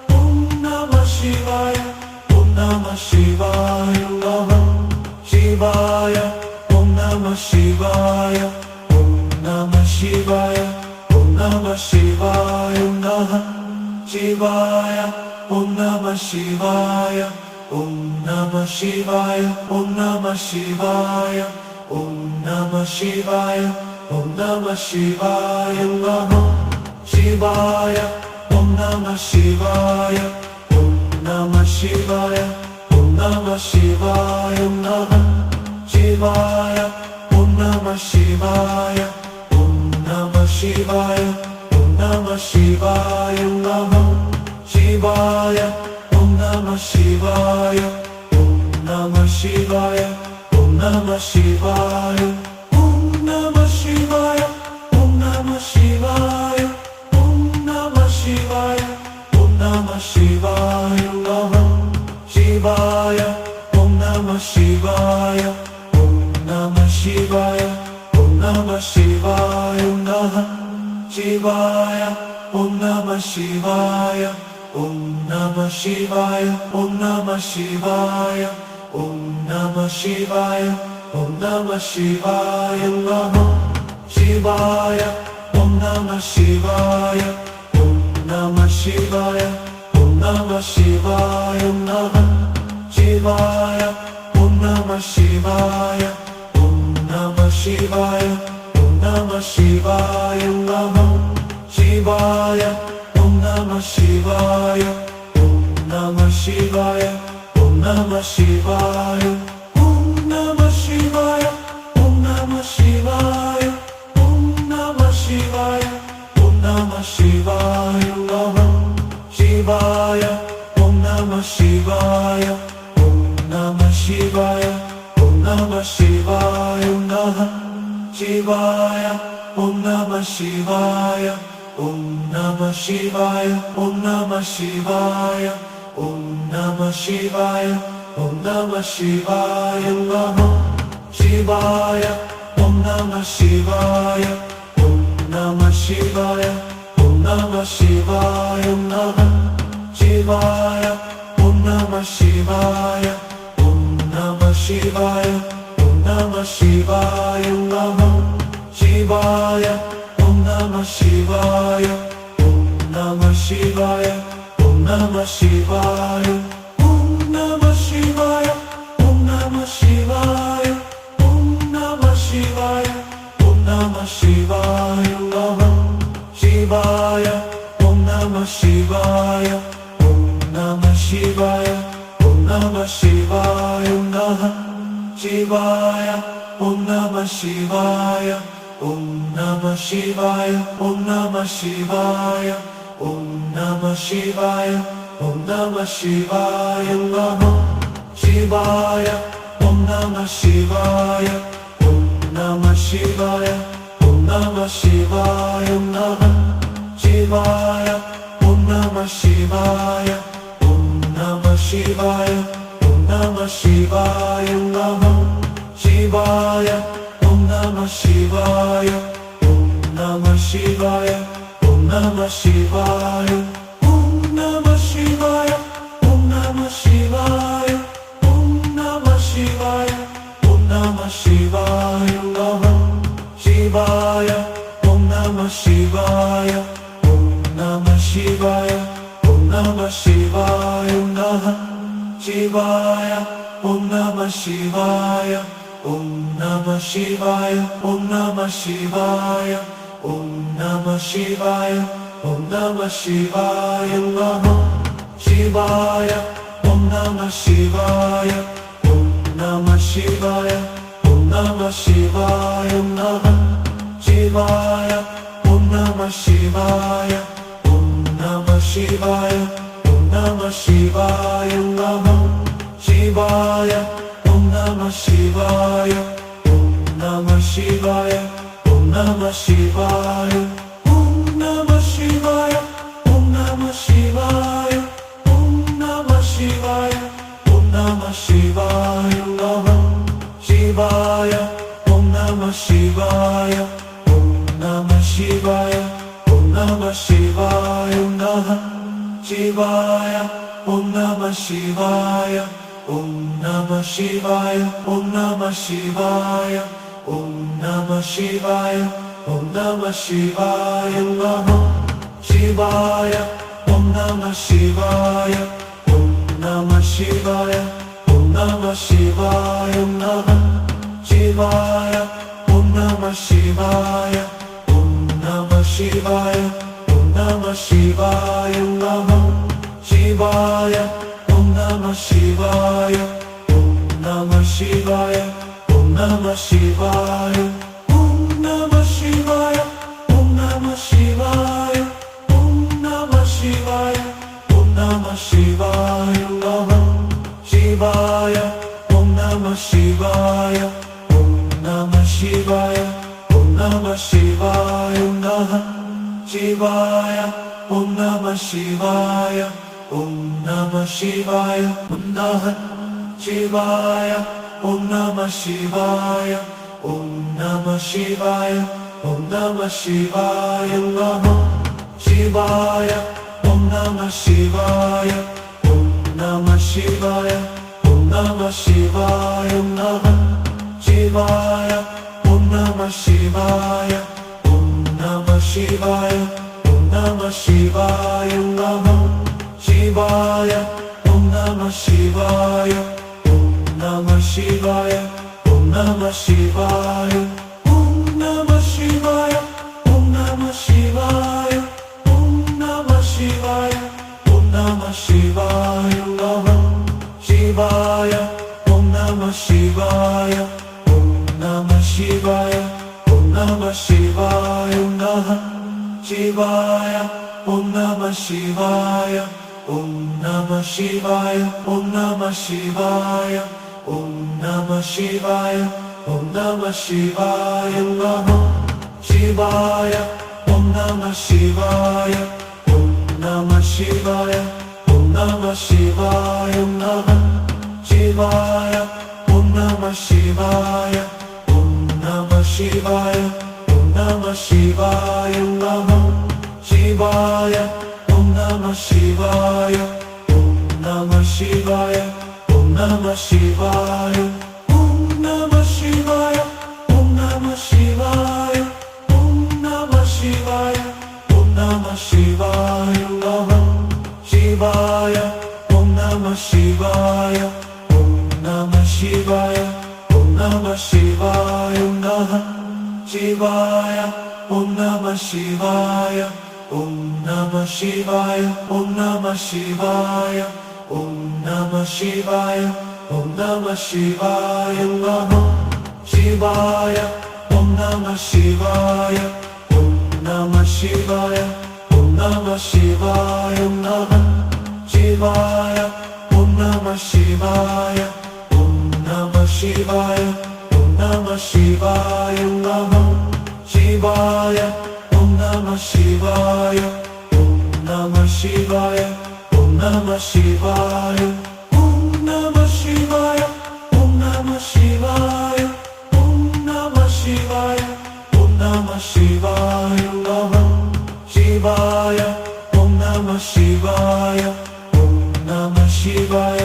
Om Namah Shivaya, Om Namah Shivaya, Om Namah Shivaya, Om Namah Shivaya, Om Namah Shivaya, Namah Shivaya, Om Namah Shivaya, Om Namah Shivaya, Om Namah Shivaya, Namah Shivaya, Om Namah Shivaya, Om Namah Shivaya, Om Namah Shivaya, Om Namah Shivaya, Om Namah Shivaya, Namah Shivaya, Om Namah Shivaya, Om Namah Shivaya, Om Namah Shivaya, Namah Shivaya, Om Namah Shivaya, Om Namah Shivaya, Om Namah Shivaya, Namah Shivaya, Om Namah Shivaya, Om Namah Shivaya, Om Namah Shivaya, Om Namah Shivaya, Om Namah Shivaya, Om Namah Shivaya, Om Namah Shivaya, Namah Shivaya, Om Namah Shivaya, Om Namah Shivaya, Om Namah Shivaya, Namah Shivaya, Om Namah Shivaya, Om Namah Shivaya, Om Namah Shivaya, Om Namah Shivaya, Om Namah Shivaya, Namah Shivaya, Om Namah Shivaya, Om Namah Shivaya, Om Namah Shivaya, Namah Shivaya, Om Namah Shivaya, Om Namah Shivaya, Om Namah Shivaya, Namah Shivaya, Om Namah Shivaya, Om Namah Shivaya, Om Namah Shivaya, Om Namah Shivaya, Om Namah Shivaya, Om Namah Shivaya, Om Namah Shivaya, Namah Shivaya, Om Namah Shivaya, Om Namah Shivaya, Om Namah Shivaya, Namah Shivaya, Om Namah Shivaya, Om Namah Shivaya, Om Namah Shivaya, Om Namah Shivaya, Om Namah Shivaya, Namah Shivaya, Om Namah Shivaya, Om Namah Shivaya, Om Namah Shivaya, Namah Shivaya, Om Namah Shivaya, Om Namah Shivaya, Om Namah Shivaya, Namah Shivaya, Om Namah Shivaya, Om Namah Shivaya, Om Namah Shivaya, Om Namah Shivaya, Om Namah Shivaya, Om Namah Shivaya, Om Namah Shivaya, Namah Shivaya, Om Namah Shivaya, Om Namah Shivaya, Om Namah Shivaya, Namah Shivaya, Om Namah Shivaya, Om Namah Shivaya, Om Namah Shivaya, Om Namah Shivaya, Om Namah Shivaya, Namah Shivaya, Om Namah Shivaya, Om Namah Shivaya, Om Namah Shivaya, Namah Shivaya, Om Namah Shivaya, Om Namah Shivaya, Om Namah Shivaya, Namah Shivaya, Om Namah Shivaya, Om Namah Shivaya, Om Namah Shivaya, ശിവായ നമഃ ശിവായ ഓം നമഃ ശിവായ ഓം നമഃ ശിവായ ഓം നമഃ ശിവായ ഓം നമഃ ശിവായ ഓം നമഃ ശിവായ നമഃ ശിവായ ഓം നമഃ ശിവായ ഓം നമഃ ശിവായ ഓം നമഃ ശിവായ നമഃ ശിവായ ഓം നമഃ ശിവായ ഓം നമഃ ശിവായ ഓം നമഃ ശിവായ നമഃ ശിവായ ഓം നമഃ ശിവായ ഓം നമഃ ശിവായ ഓം നമഃ ശിവായ ഓം നമഃ ശിവായ ഓം നമഃ ശിവായ ഓം നമഃ ശിവായ ഓം നമഃ ശിവായ നമഃ ശിവായ ഓം നമഃ ശിവായ ഓം നമഃ ശിവായ ഓം നമഃ ശിവായ നമഃ ശിവായ ഓം നമഃ ശിവായ ഓം നമഃ ശിവായ ഓം നമഃ ശിവായ ഓം നമഃ ശിവായ ഓം നമഃ ശിവായ നമഃ ശിവായ ഓം നമഃ ശിവായ ഓം നമഃ ശിവായ ഓം നമഃ ശിവായ നമഃ ശിവായ ഓം നമഃ ശിവായ ഓം നമഃ ശിവായ ഓം നമഃ ശിവായ നമഃ ശിവായ ഓം നമഃ ശിവായ ഓം നമഃ ശിവായ ഓം നമഃ ശിവായ ഓം നമഃ ശിവായ ഓം നമഃ ശിവായ ഓം നമഃ ശിവായ ഓം നമഃ ശിവായ നമഃ ശിവായ ഓം നമഃ ശിവായ ഓം നമഃ ശിവായ ഓം നമഃ ശിവായ നമഃ ശിവായ ഓം നമഃ ശിവായ ഓം നമഃ ശിവായ നമഃ ശിവായ ഓം നമഃ ശിവായ ഓം നമഃ ശിവായ ഓം നമഃ ശിവായ നമഃ ശിവായ ഓം നമഃ ശിവായ ഓം നമഃ ശിവായ ഓം നമഃ ശിവായ നമഃ ശിവായ ഓം നമഃ ശിവായ ഓം നമഃ ശിവായ ഓം നമഃ ശിവായ നമഃ ശിവായ ഓം നമഃ ശിവായ ഓം നമഃ ശിവായ ഓം നമഃ ശിവായ ഓം നമഃ ശിവായ ഓം നമഃ ശിവായ ഓം നമഃ ശിവായ ഓം നമഃ ശിവായ നമഃ ശിവായ ഓം നമഃ ശിവായ ഓം നമഃ ശിവായ ഓം നമഃ ശിവായ നമഃ ശിവായ ഓം നമഃ ശിവായ ഓം നമഃ ശിവായ ഓം നമഃ ശിവായ ഓം നമഃ ശിവായ ഓം നമഃ ശിവായ നമഃ ശിവായ ഓം നമഃ ശിവായ ഓം നമഃ ശിവായ ഓം നമഃ ശിവായ നമഃ ശിവായ ഓം നമഃ ശിവായ ഓം നമഃ ശിവായ ഓം നമഃ ശിവായ നമഃ ശിവായ ഓം നമഃ ശിവായ ഓം നമഃ ശിവായ ഓം നമഃ ശിവായ ഓം നമഃ ശിവായ ഓം നമഃ ശിവായ ഓം നമഃ ശിവായ ഓം നമഃ ശിവായ നമഃ ശിവായ ഓം നമഃ ശിവായ ഓം നമഃ ശിവായ ഓം നമഃ ശിവായ നമഃ ശിവായ ഓം നമഃ ശിവായ ഓം നമഃ ശിവായ ഓം നമഃ ശിവായ ഓം നമഃ ശിവായ ഓം നമഃ ശിവായ നമഃ ശിവായ ഓം നമഃ ശിവായ ഓം നമഃ ശിവായ ഓം നമഃ ശിവായ നമഃ ശിവായ ഓം നമഃ ശിവായ ഓം നമഃ ശിവായ ഓം നമഃ ശിവായ നമഃ ശിവായ ഓം നമഃ ശിവായ ഓം നമഃ ശിവായ ഓം നമഃ ശിവായ ഓം നമഃ ശിവായ ഓം നമഃ ശിവായ ഓം നമഃ ശിവായ ഓം നമഃ ശിവായ നമഃ ശിവായ ഓം നമഃ ശിവായ ഓം നമഃ ശിവായ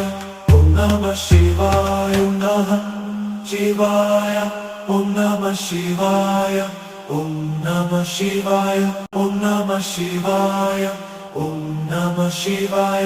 ഓം നമഃ ശിവായ നമഃ ശിവായ ഓം നമഃ ശിവായ ഓം നമഃ ശിവായ ഓം നമഃ ശിവായ ഓം നമഃ ശിവായ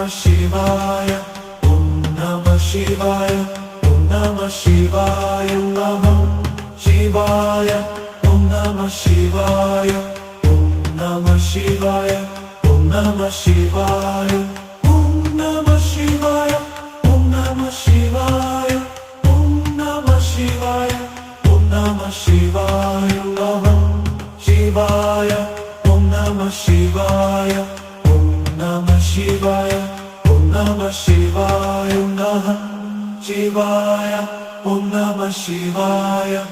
Namah Shivaya, Om Namah Shivaya, Om Namah Shivaya, Namah Shivaya, Om Namah Shivaya, Om Namah Shivaya, Om Namah Shivaya, Om Namah Shivaya, Om Namah Shivaya, Om Namah Shivaya, Om Namah Shivaya, Namah Shivaya, Om Namah Shivaya, Om Namah Shivaya, Om Namah Shivaya,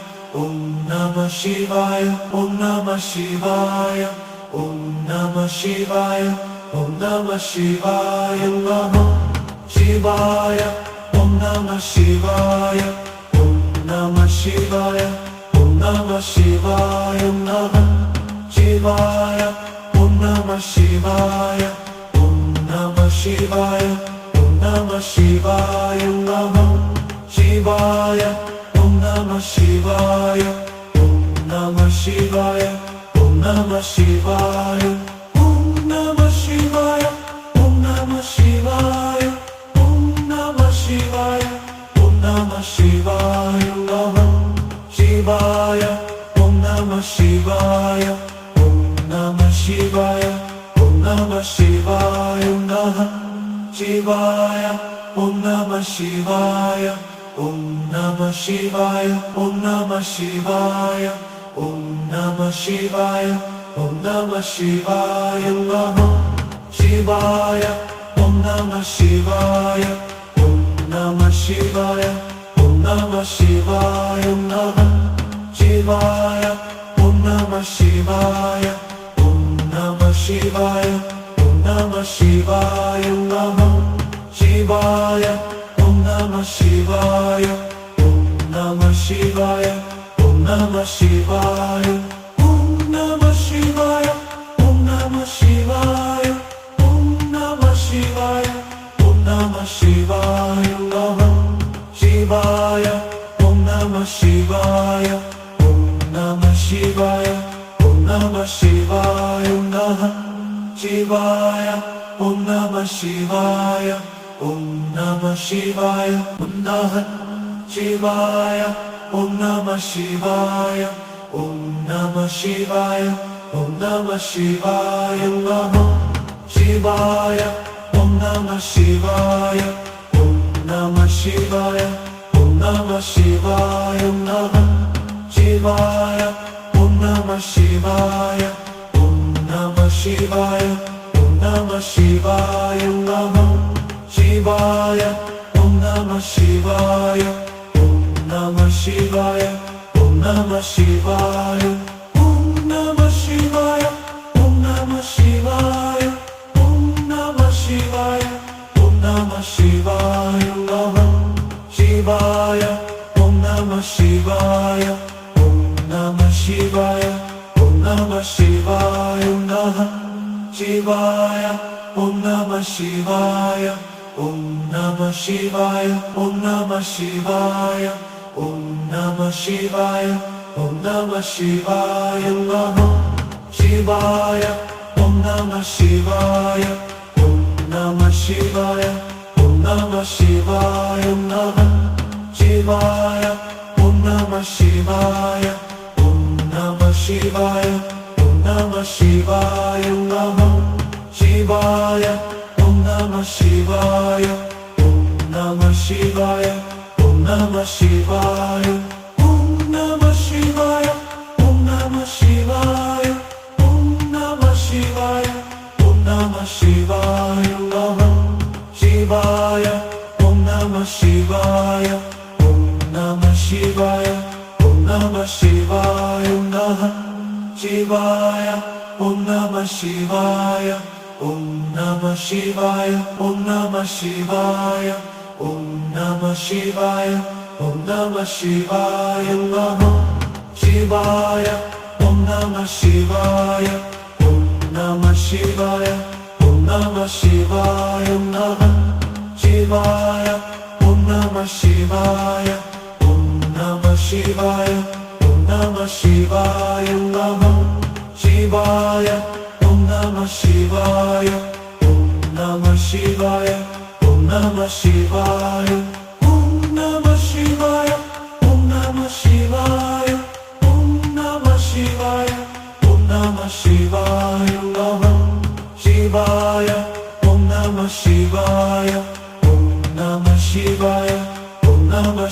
Namah Shivaya, Om Namah Shivaya, Om Namah Shivaya, Om Namah Shivaya, Om Namah Shivaya, Om Namah Shivaya, Namah Shivaya, Om Namah Shivaya, Om Namah Shivaya, Om Namah Shivaya, Namah Shivaya, Om Namah Shivaya, Om Namah Shivaya, Om Namah Shivaya, Namah Shivaya, Om Namah Shivaya, Om Namah Shivaya, Om Namah Shivaya, Om Namah Shivaya, Om Namah Shivaya, Om Namah Shivaya, Om Namah Shivaya, Namah Shivaya, Om Namah Shivaya, Om Namah Shivaya, Om Namah Shivaya, Namah Shivaya, Om Namah Shivaya, Om Namah Shivaya, Om Namah Shivaya, Om Namah Shivaya, Om Namah Shivaya, Namah Shivaya, Om Namah Shivaya, Om Namah Shivaya, Om Namah Shivaya, Namah Shivaya, Om Namah Shivaya, Om Namah Shivaya, Om Namah Shivaya, Namah Shivaya, Om Namah Shivaya, Om Namah Shivaya, Om Namah Shivaya, Om Namah Shivaya, Om Namah Shivaya, Om Namah Shivaya, Om Namah Shivaya, Namah Shivaya, Om Namah Shivaya, Om Namah Shivaya, Om Namah Shivaya, Namah Shivaya, Om Namah Shivaya, Om Namah Shivaya, Om Namah Shivaya, Om Namah Shivaya, Om Namah Shivaya, Om Namah Shivaya, Namah Shivaya, Om Namah Shivaya, Om Namah Shivaya, Om Namah Shivaya, Namah Shivaya, Om Namah Shivaya, Om Namah Shivaya, Om Namah Shivaya, Namah Shivaya, Om Namah Shivaya, Om Namah Shivaya, Om Namah Shivaya, Om Namah Shivaya, Om Namah Shivaya, Om Namah Shivaya, Om Namah Shivaya, Namah Shivaya, Om Namah Shivaya, Om Namah Shivaya, Om Namah Shivaya, Namah Shivaya, Om Namah Shivaya, Om Namah Shivaya, Om Namah Shivaya, Om Namah Shivaya, Om Namah Shivaya, Namah Shivaya, Om Namah Shivaya, Om Namah Shivaya, Om Namah Shivaya, Namah Shivaya, Om Namah Shivaya, Om Namah Shivaya, Om Namah Shivaya, Namah Shivaya, Om Namah Shivaya, Om Namah Shivaya, Om Namah Shivaya, Om Namah Shivaya, Om Namah Shivaya, Om Namah Shivaya, Om Namah Shivaya, Namah Shivaya, Om Namah Shivaya, Om Namah Shivaya, Om Namah Shivaya, Namah Shivaya, Om Namah Shivaya, Om Namah Shivaya, Om Namah Shivaya, Om Namah Shivaya, Om Namah Shivaya, Namah Shivaya, Om Namah Shivaya, Om Namah Shivaya, Om Namah Shivaya, Namah Shivaya, Om Namah Shivaya, Om Namah Shivaya, Om Namah Shivaya, Namah Shivaya, Om Namah Shivaya, Om Namah Shivaya. Namah Shivaya, Om Namah Shivaya, Om Namah Shivaya, Om Namah Shivaya, Om Namah Shivaya, Namah Shivaya, Om Namah Shivaya, Om Namah Shivaya, Om Namah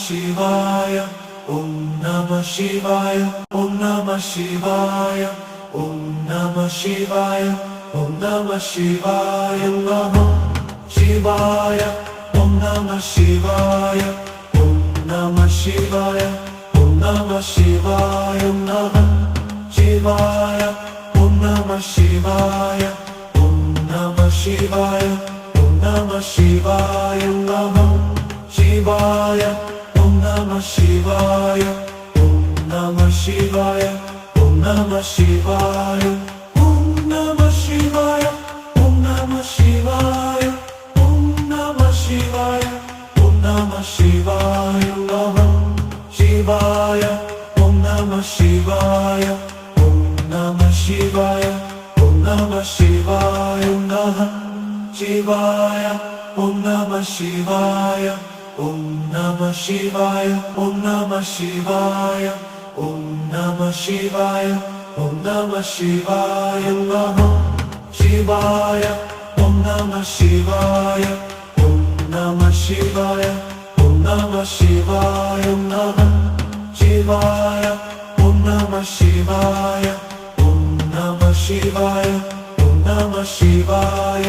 Shivaya, Namah Shivaya, Om Namah Shivaya, Om Namah Shivaya, Om Namah Shivaya, Om Namah Shivaya, Om Namah Shivaya, Namah Shivaya, Om Namah Shivaya, Om Namah Shivaya, Om Namah Shivaya, Namah Shivaya, Om Namah Shivaya, Om Namah Shivaya, Om Namah Shivaya, Namah Shivaya, Om Namah Shivaya, Om Namah Shivaya, Om Namah Shivaya, Om Namah Shivaya, Om Namah Shivaya, Om Namah Shivaya, Om Namah Shivaya, Namah Shivaya, Om Namah Shivaya, Om Namah Shivaya, Om Namah Shivaya, Namah Shivaya, Om Namah Shivaya, Om Namah Shivaya, Om Namah Shivaya, Om Namah Shivaya, Om Namah Shivaya, Namah Shivaya, Om Namah Shivaya, Om Namah Shivaya, Om Namah Shivaya, Namah Shivaya, Om Namah Shivaya, Om Namah Shivaya, Om Namah Shivaya, Namah Shivaya, Om Namah Shivaya,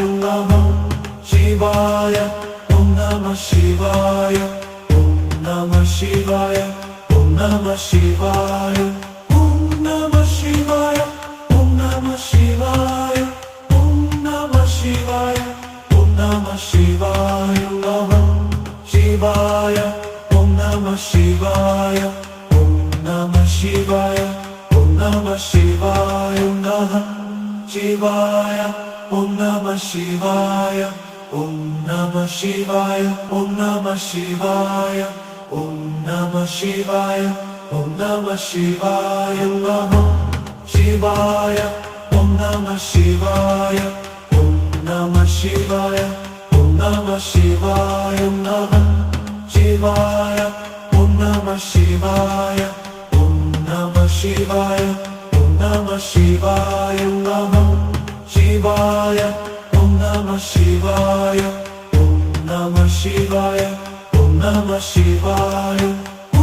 Om Namah Shivaya, Om Namah Shivaya, Om Namah Shivaya, Om Namah Shivaya, Om Namah Shivaya, Om Namah Shivaya, Namah Shivaya, Om Namah Shivaya, Om Namah Shivaya, Om Namah Shivaya, Namah Shivaya, Om Namah Shivaya, Om Namah Shivaya, Om Namah Shivaya, Om Namah Shivaya, Om Namah Shivaya, Namah Shivaya, Om Namah Shivaya, Om Namah Shivaya, Om Namah Shivaya, Namah Shivaya, Om Namah Shivaya, Om Namah Shivaya, Om Namah Shivaya, Namah Shivaya, Om Namah Shivaya, Om Namah Shivaya, Om Namah Shivaya, Om Namah Shivaya,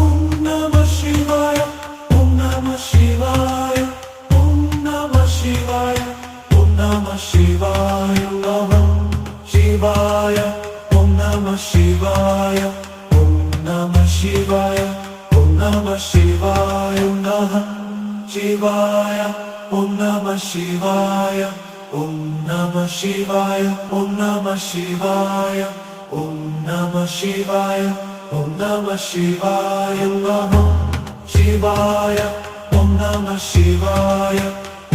Om Namah Shivaya, Om Namah Shivaya, Om Namah Shivaya, Namah Shivaya, Om Namah Shivaya, Om Namah Shivaya, Om Namah Shivaya, Namah Shivaya, Om Namah Shivaya, Om Namah Shivaya, Om Namah Shivaya, Om Namah Shivaya, Om Namah Shivaya, Namah Shivaya, Om Namah Shivaya, Om Namah Shivaya,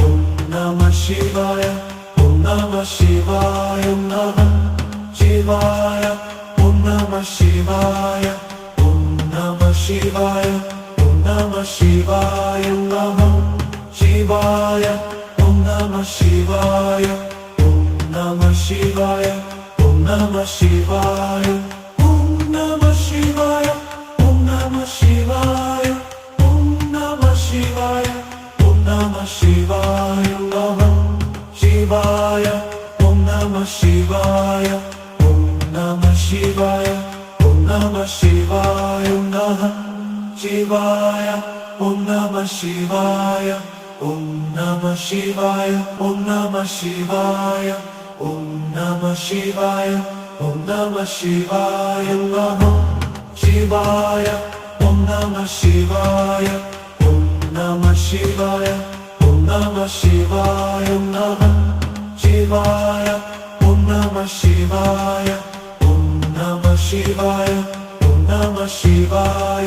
Om Namah Shivaya, Namah Shivaya, Om Namah Shivaya, Om Namah Shivaya, Om Namah Shivaya, Namah Shivaya, Om Namah Shivaya, Om Namah Shivaya, Om Namah Shivaya, Om Namah Shivaya, Om Namah Shivaya, Om Namah Shivaya, Om Namah Shivaya, Namah Shivaya, Om Namah Shivaya, Om Namah Shivaya, Om Namah Shivaya, Namah Shivaya, Om Namah Shivaya, Om Namah Shivaya, Om Namah Shivaya, Om Namah Shivaya, Om Namah Shivaya, Namah Shivaya, Om Namah Shivaya, Om Namah Shivaya, Om Namah Shivaya, Namah Shivaya, Om Namah Shivaya, Om Namah Shivaya, Om Namah Shivaya, Namah Shivaya,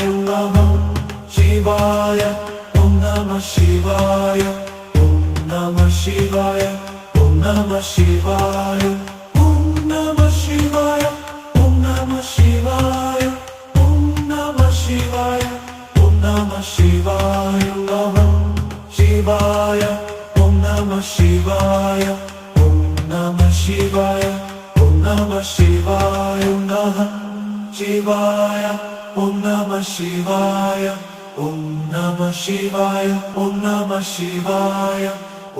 Om Namah Shivaya, Om Namah Shivaya, Om Namah Shivaya, Om Namah Shivaya, Om Namah Shivaya, Om Namah Shivaya, Om Namah Shivaya, Namah Shivaya, Om Namah Shivaya. ശിവായ ഓം നമഃ ശിവായ ഓം നമഃ ശിവായ ഓം നമഃ ശിവായ ഓം നമഃ ശിവായ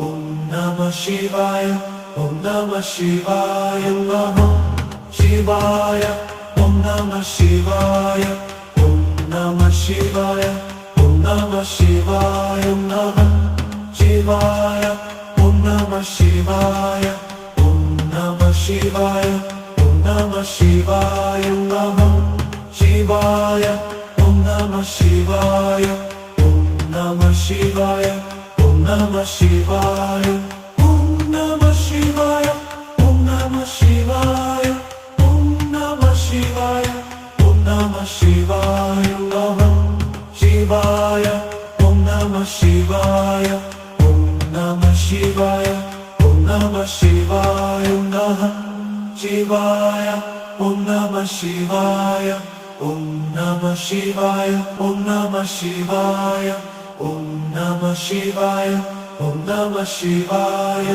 ഓം നമഃ ശിവായ ഓം നമഃ ശിവായ ഓം നമഃ ശിവായ നമഃ ശിവായ ഓം നമഃ ശിവായ ഓം നമഃ ശിവായ ഓം നമഃ ശിവായ നമഃ ശിവായ ഓം നമഃ ശിവായ ഓം നമഃ ശിവായ ഓം നമഃ ശിവായ നമഃ ശിവായ ഓം നമഃ ശിവായ ഓം നമഃ ശിവായ ഓം നമഃ ശിവായ ഓം നമഃ ശിവായ ഓം നമഃ ശിവായ ഓം നമഃ ശിവായ ഓം നമഃ ശിവായ നമഃ ശിവായ ഓം നമഃ ശിവായ ഓം നമഃ ശിവായ ഓം നമഃ ശിവായ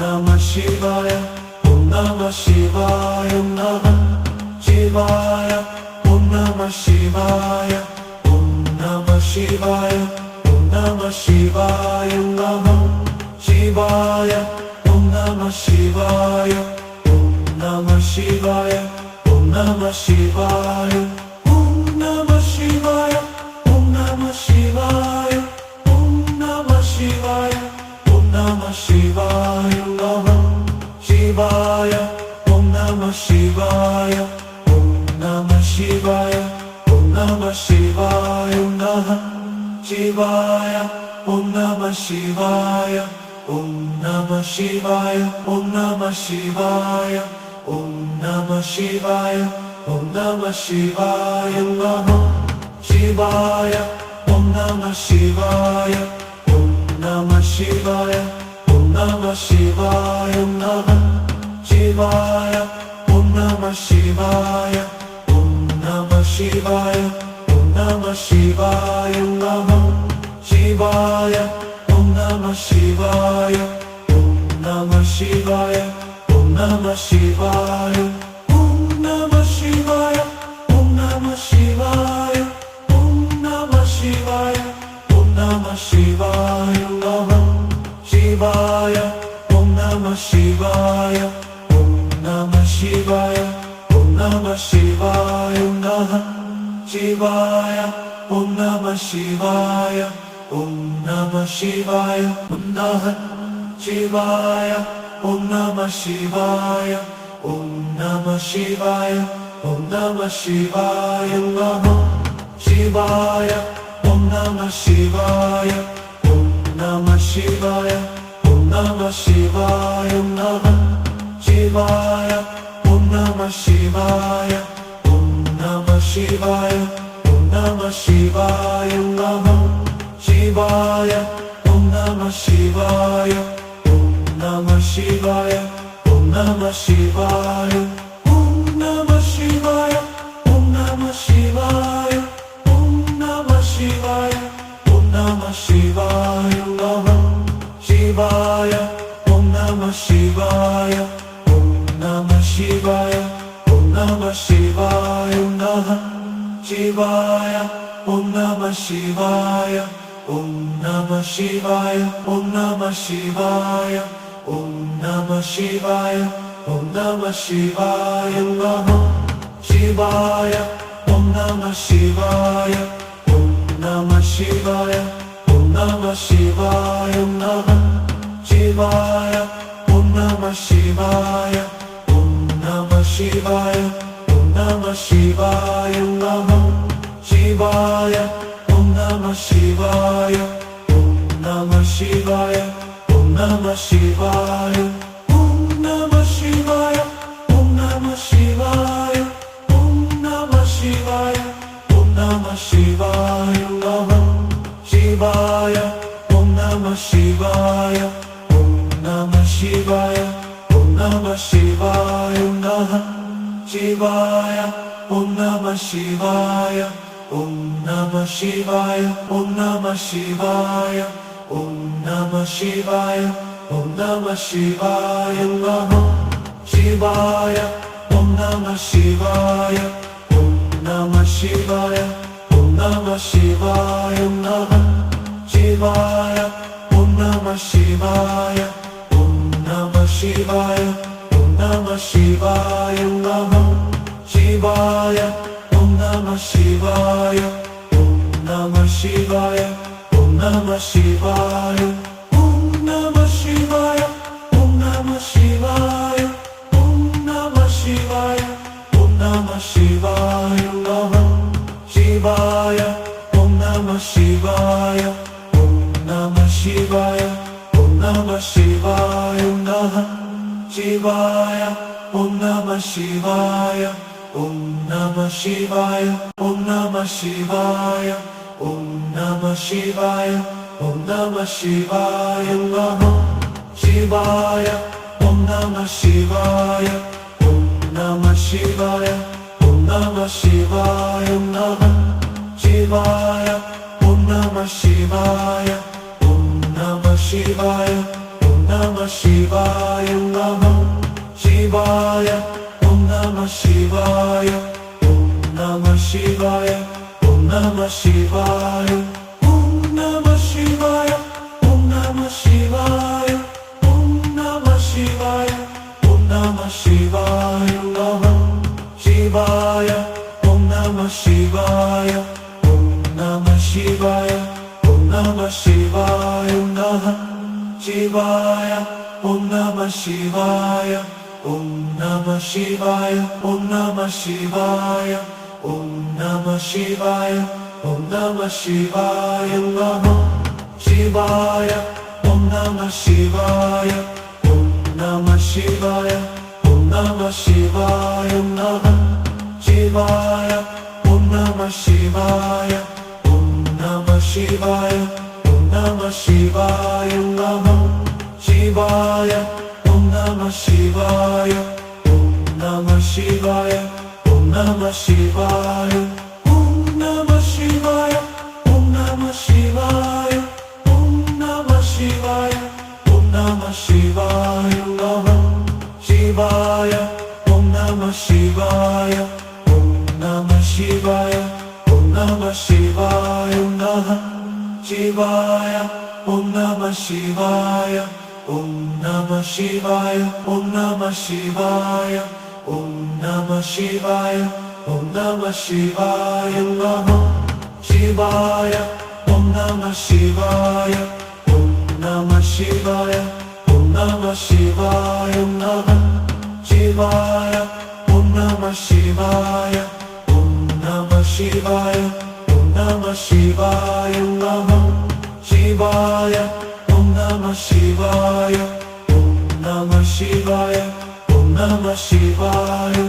നമഃ ശിവായ ഓം നമഃ ശിവായ ഓം നമഃ ശിവായ ഓം നമഃ ശിവായ ഓം നമഃ ശിവായ ഓം നമഃ ശിവായ നമഃ ശിവായ ഓം നമഃ ശിവായ ഓം നമഃ ശിവായ ഓം നമഃ ശിവായ നമഃ ശിവായ ഓം നമഃ ശിവായ ഓം നമഃ ശിവായ ഓം നമഃ ശിവായ നമഃ ശിവായ ഓം നമഃ ശിവായ ഓം നമഃ ശിവായ ഓം നമഃ ശിവായ ഓം നമഃ ശിവായ ഓം നമഃ ശിവായ ഓം നമഃ ശിവായ ഓം നമഃ ശിവായ നമഃ ശിവായ ഓം നമഃ ശിവായ ഓം നമഃ ശിവായ ഓം നമഃ ശിവായ നമഃ ശിവായ ഓം നമഃ ശിവായ ഓം നമഃ ശിവായ ഓം നമഃ ശിവായ ഓം നമഃ ശിവായ ഓം നമഃ ശിവായ നമഃ ശിവായ ഓം നമഃ ശിവായ ഓം നമഃ ശിവായ ഓം നമഃ ശിവായ നമഃ ശിവായ ഓം നമഃ ശിവായ ഓം നമഃ ശിവായ ഓം നമഃ ശിവായ നമഃ ശിവായ ഓം നമഃ ശിവായ ഓം നമഃ ശിവായ ഓം നമഃ ശിവായ ഓം നമഃ ശിവായ ഓം നമഃ ശിവായ ഓം നമഃ ശിവായ ഓം നമഃ ശിവായ നമഃ ശിവായ ഓം നമഃ ശിവായ ഓം നമഃ ശിവായ ഓം നമഃ ശിവായ നമഃ ശിവായ ഓം നമഃ ശിവായ ഓം നമഃ ശിവായ നമഃ ശിവായ ഓം നമഃ ശിവായ ഓം നമഃ ശിവായ ഓം നമഃ ശിവായ നമഃ ശിവായ ഓം നമഃ ശിവായ ഓം നമഃ ശിവായ ഓം നമഃ ശിവായ നമഃ ശിവായ ഓം നമഃ ശിവായ ഓം നമഃ ശിവായ ഓം നമഃ ശിവായ നമഃ ശിവായ ഓം നമഃ ശിവായ ഓം നമഃ ശിവായ ഓം നമഃ ശിവായ ഓം നമഃ ശിവായ ഓം നമഃ ശിവായ ഓം നമഃ ശിവായ ഓം നമഃ ശിവായ നമഃ ശിവായ ഓം നമഃ ശിവായ ഓം നമഃ ശിവായ ഓം നമഃ ശിവായ നമഃ ശിവായ ഓം നമഃ ശിവായ ഓം നമഃ ശിവായ ഓം നമഃ ശിവായ ഓം നമഃ ശിവായ ഓം നമഃ ശിവായ നമഃ ശിവായ ഓം നമഃ ശിവായ ഓം നമഃ ശിവായ ഓം നമഃ ശിവായ നമഃ ശിവായ ഓം നമഃ ശിവായ ഓം നമഃ ശിവായ ഓം നമഃ ശിവായ നമഃ ശിവായ ഓം നമഃ ശിവായ ഓം നമഃ ശിവായ ഓം നമഃ ശിവായ ഓം നമഃ ശിവായ ഓം നമഃ ശിവായ ഓം നമഃ ശിവായ ഓം നമഃ ശിവായ നമഃ ശിവായ ഓം നമഃ ശിവായ ഓം നമഃ ശിവായ ഓം നമഃ ശിവായ നമഃ ശിവായ ഓം നമഃ ശിവായ ഓം നമഃ ശിവായ ഓം നമഃ ശിവായ Om Namah Shivaya, Om Namah Shivaya, Namah Shivaya, Om Namah Shivaya, Om Namah Shivaya, Om Namah Shivaya, Namah Shivaya, Om Namah Shivaya, Om Namah Shivaya, Om Namah Shivaya, Namah Shivaya, Om Namah Shivaya, Om Namah Shivaya, Om Namah Shivaya, Om Namah Shivaya, Om Namah Shivaya, Om Namah Shivaya, Om Namah Shivaya, Namah Shivaya, Om Namah Shivaya, Om Namah Shivaya, Om Namah Shivaya, Namah Shivaya, Om Namah Shivaya, Om Namah Shivaya, Om Namah Shivaya, Om Namah Shivaya, Om Namah Shivaya, Namah Shivaya, Om Namah Shivaya, Om Namah Shivaya, Om Namah Shivaya, Namah Shivaya, Om Namah Shivaya, Om Namah Shivaya, Om Namah Shivaya, Namah Shivaya, Om Namah Shivaya, Om Namah Shivaya, Om Namah Shivaya, Om Namah Shivaya, Om Namah Shivaya, Om Namah Shivaya, Om Namah Shivaya, Namah Shivaya, Om Namah Shivaya, Om Namah Shivaya, Om Namah Shivaya, Namah Shivaya, Om Namah Shivaya, Om Namah Shivaya, Om Namah Shivaya, Om Namah Shivaya, Om Namah Shivaya, Namah Shivaya, Om Namah Shivaya, Om Namah Shivaya, Om Namah Shivaya, Namah Shivaya, Om Namah Shivaya, Om Namah Shivaya, Om Namah Shivaya, Namah Shivaya, Om Namah Shivaya, Om Namah Shivaya, Om Namah Shivaya, Om Namah Shivaya, Om Namah Shivaya, Om Namah Shivaya, Om Namah Shivaya, Namah Shivaya, Om Namah Shivaya, Om Namah Shivaya, Om Namah Shivaya, Namah Shivaya, Om Namah Shivaya, Om Namah Shivaya, Om Namah Shivaya, Om Namah Shivaya, Om Namah Shivaya, Namah Shivaya, Om Namah Shivaya, Om Namah Shivaya, Om Namah Shivaya, Namah Shivaya, Om Namah Shivaya, Om Namah Shivaya, Om Namah Shivaya, Namah Shivaya, Om Namah Shivaya, Om Namah Shivaya, Om Namah Shivaya, Om Namah Shivaya,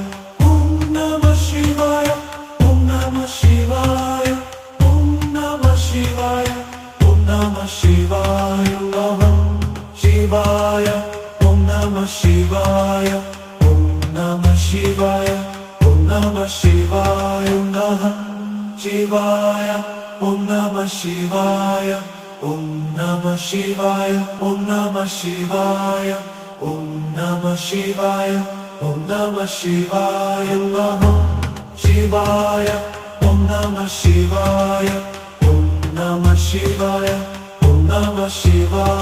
Om Namah Shivaya, Om Namah Shivaya, Om Namah Shivaya, Namah Shivaya, Om Namah Shivaya, Om Namah Shivaya, Om Namah Shivaya, Namah Shivaya, Om Namah Shivaya, Om Namah Shivaya, Om Namah Shivaya, Om Namah Shivaya, Om Namah Shivaya, Namah Shivaya, Om Namah Shivaya, Om Namah Shivaya, Om Namah Shivaya, Namah Shivaya, Om Namah Shivaya,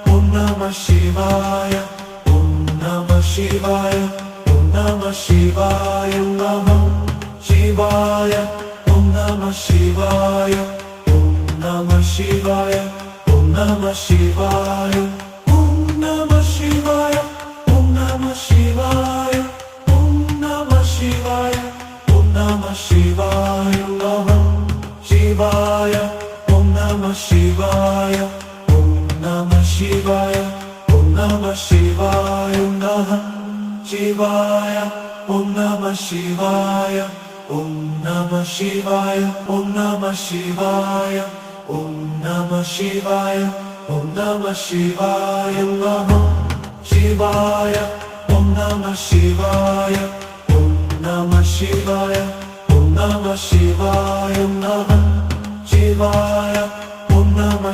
Om Namah Shivaya, Om Namah Shivaya, Namah Shivaya, Om Namah Shivaya, Om Namah Shivaya, Om Namah Shivaya, Om Namah Shivaya, Om Namah Shivaya, Om Namah Shivaya, Om Namah Shivaya, Namah Shivaya, Om Namah Shivaya, Om Namah Shivaya, Om Namah Shivaya, Namah Shivaya, Om Namah Shivaya, Om Namah Shivaya, Om Namah Shivaya, Om Namah Shivaya, Om Namah Shivaya, Namah Shivaya, Om Namah Shivaya, Om Namah Shivaya, Om Namah Shivaya, Namah Shivaya.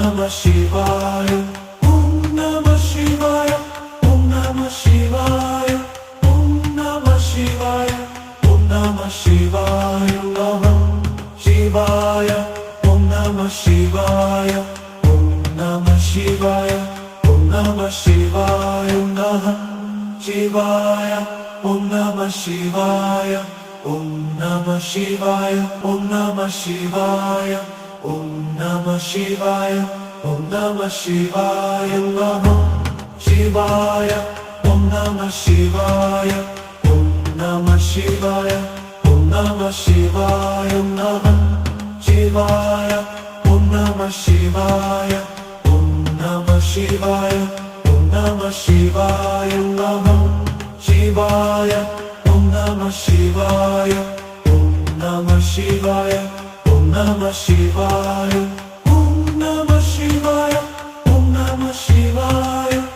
Namah Shivaya, Om Namah Shivaya, Om Namah Shivaya, Om Namah Shivaya, Om Namah Shivaya, Namah Shivaya, Om Namah Shivaya, Om Namah Shivaya, Om Namah Shivaya, Namah Shivaya, Om Namah Shivaya, Om Namah Shivaya, Om Namah Shivaya, Om Namah Shivaya, Om Namah Shivaya, Namah Shivaya, Om Namah Shivaya, Om Namah Shivaya, Om Namah Shivaya, Namah Shivaya, Om Namah Shivaya, Om Namah Shivaya, Om Namah Shivaya, Namah Shivaya, Om Namah Shivaya, Om Namah Shivaya, Om Namah Shivaya,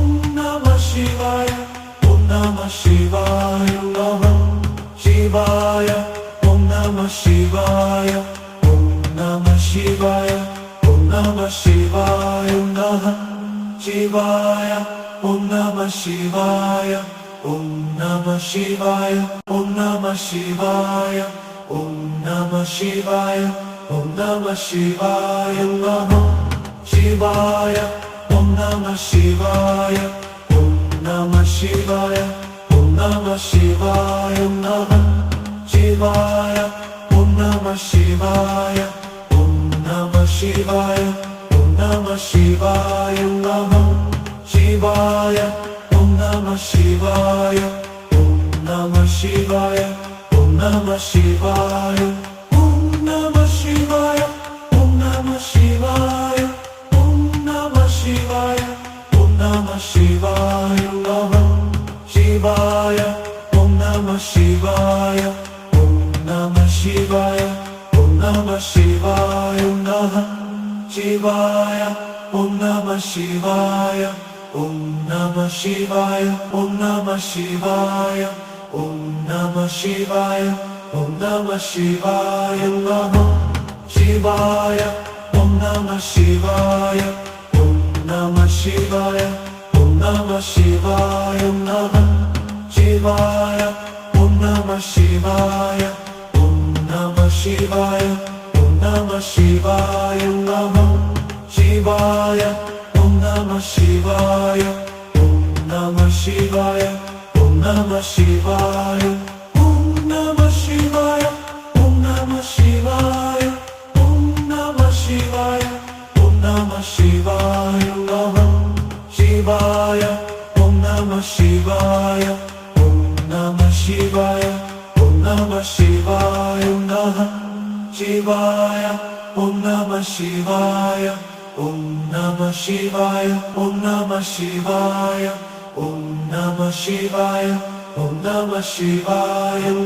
Om Namah Shivaya, Om Namah Shivaya, Om Namah Shivaya, Om Namah Shivaya, Namah Shivaya, Om Namah Shivaya, Om Namah Shivaya, Om Namah Shivaya, Namah Shivaya, Om Namah Shivaya, Om Namah Shivaya, Om Namah Shivaya, Om Namah Shivaya, Om Namah Shivaya, Namah Shivaya, Om Namah Shivaya, Om Namah Shivaya, Om Namah Shivaya, Namah Shivaya, Om Namah Shivaya, Om Namah Shivaya, Om Namah Shivaya, Namah Shivaya, Om Namah Shivaya, Om Namah Shivaya, Om Namah Shivaya, Om Namah Shivaya, Om Namah Shivaya, Om Namah Shivaya, Om Namah Shivaya, Namah Shivaya, Om Namah Shivaya, Om Namah Shivaya, Om Namah Shivaya, Namah Shivaya, Om Namah Shivaya, Om Namah Shivaya, Om Namah Shivaya, Om Namah Shivaya, Om Namah Shivaya, Namah Shivaya, Om Namah Shivaya, Om Namah Shivaya, Om Namah Shivaya, Namah Shivaya, Om Namah Shivaya, Om Namah Shivaya, Om Namah Shivaya, Namah Shivaya, Om Namah Shivaya, Om Namah Shivaya, Om Namah Shivaya, Om Namah Shivaya, Om Namah Shivaya, Om Namah Shivaya, Om Namah Shivaya, Namah Shivaya, Om Namah Shivaya, Om Namah Shivaya, Om Namah Shivaya, Namah Shivaya, Om Namah Shivaya, Om Namah Shivaya, Om Namah Shivaya, Om Namah Shivaya, Om Namah Shivaya, Namah Shivaya,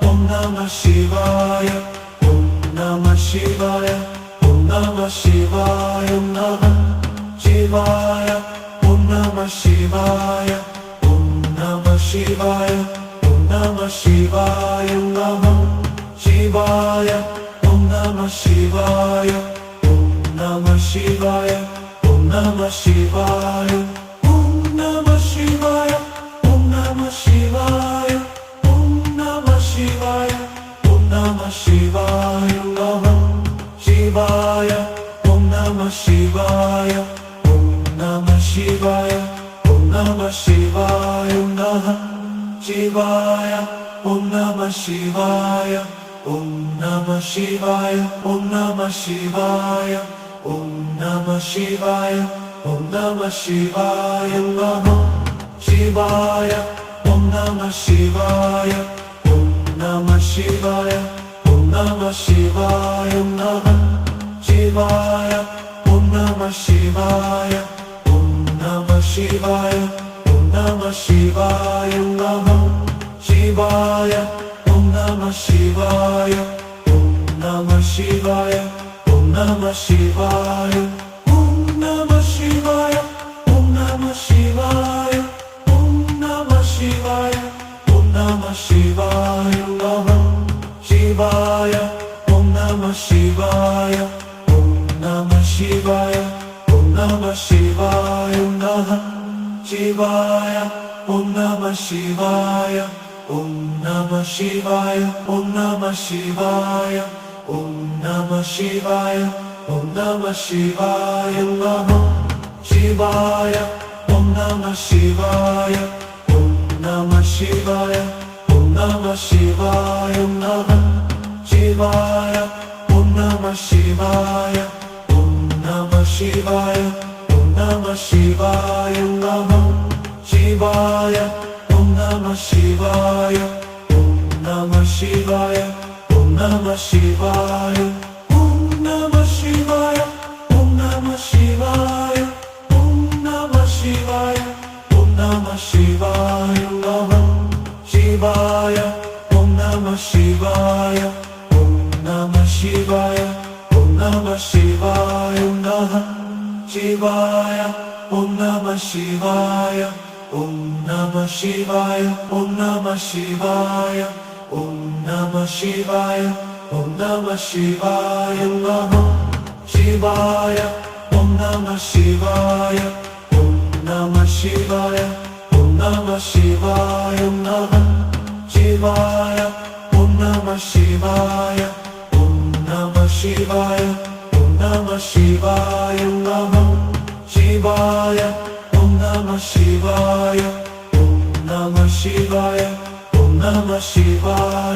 Om Namah Shivaya, Om Namah Shivaya, Om Namah Shivaya, Namah Shivaya, Om Namah Shivaya, Om Namah Shivaya, Om Namah Shivaya, Namah Shivaya, Om Namah Shivaya, Om Namah Shivaya, Om Namah Shivaya, Om Namah Shivaya, Om Namah Shivaya, Om Namah Shivaya, Om Namah Shivaya, Namah Shivaya, Om Namah Shivaya, Om Namah Shivaya, Om Namah Shivaya, Namah Shivaya, Om Namah Shivaya, Om Namah Shivaya, Om Namah Shivaya, Om Namah Shivaya, Om Namah Shivaya, Namah Shivaya, Om Namah Shivaya, Om Namah Shivaya, Om Namah Shivaya, Namah Shivaya, Om Namah Shivaya, Om Namah Shivaya, Om Namah Shivaya, Namah Shivaya, Om Namah Shivaya, Om Namah Shivaya, Om Namah Shivaya, Om Namah Shivaya, Om Namah Shivaya, Om Namah Shivaya, Om Namah Shivaya, Namah Shivaya, Om Namah Shivaya, Om Namah Shivaya, Om Namah Shivaya, Om Namah Shivaya, Om Namah Shivaya, Om Namah Shivaya, Om Namah Shivaya, Om Namah Shivaya, Om Namah Shivaya, Namah Shivaya, Om Namah Shivaya, Om Namah Shivaya, Om Namah Shivaya, Om Namah Shivaya, Om Namah Shivaya, Om Namah Shivaya, Om Namah Shivaya, Namah Shivaya, Om Namah Shivaya, Om Namah Shivaya, Om Namah Shivaya, Om Namah Shivaya, Om Namah Shivaya, Om Namah Shivaya, Om Namah Shivaya, Namah Shivaya, Om Namah Shivaya, Om Namah Shivaya, Om Namah Shivaya, Namah Shivaya, Om Namah Shivaya, Om Namah Shivaya, Om Namah Shivaya, Om Namah Shivaya, Om Namah Shivaya, Namah Shivaya, Om Namah Shivaya, Om Namah Shivaya, Om Namah Shivaya, Namah Shivaya, Om Namah Shivaya, Om Namah Shivaya, Om Namah Shivaya, Namah Shivaya, Om Namah Shivaya, Om Namah Shivaya, Om Namah Shivaya, Om Namah Shivaya,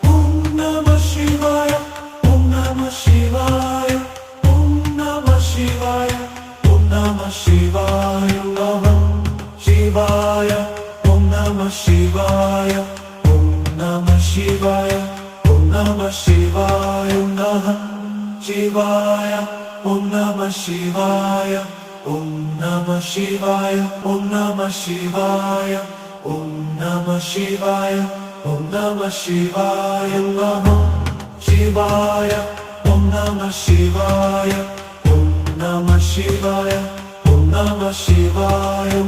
Om Namah Shivaya, Om Namah Shivaya, Om Namah Shivaya, Namah Shivaya, Om Namah Shivaya, Om Namah Shivaya, Om Namah Shivaya, Namah Shivaya, Om Namah Shivaya, Om Namah Shivaya, Om Namah Shivaya, Om Namah Shivaya, Om Namah Shivaya, Namah Shivaya, Om Namah Shivaya, Om Namah Shivaya, Om Namah Shivaya, Namah Shivaya, Om Namah Shivaya,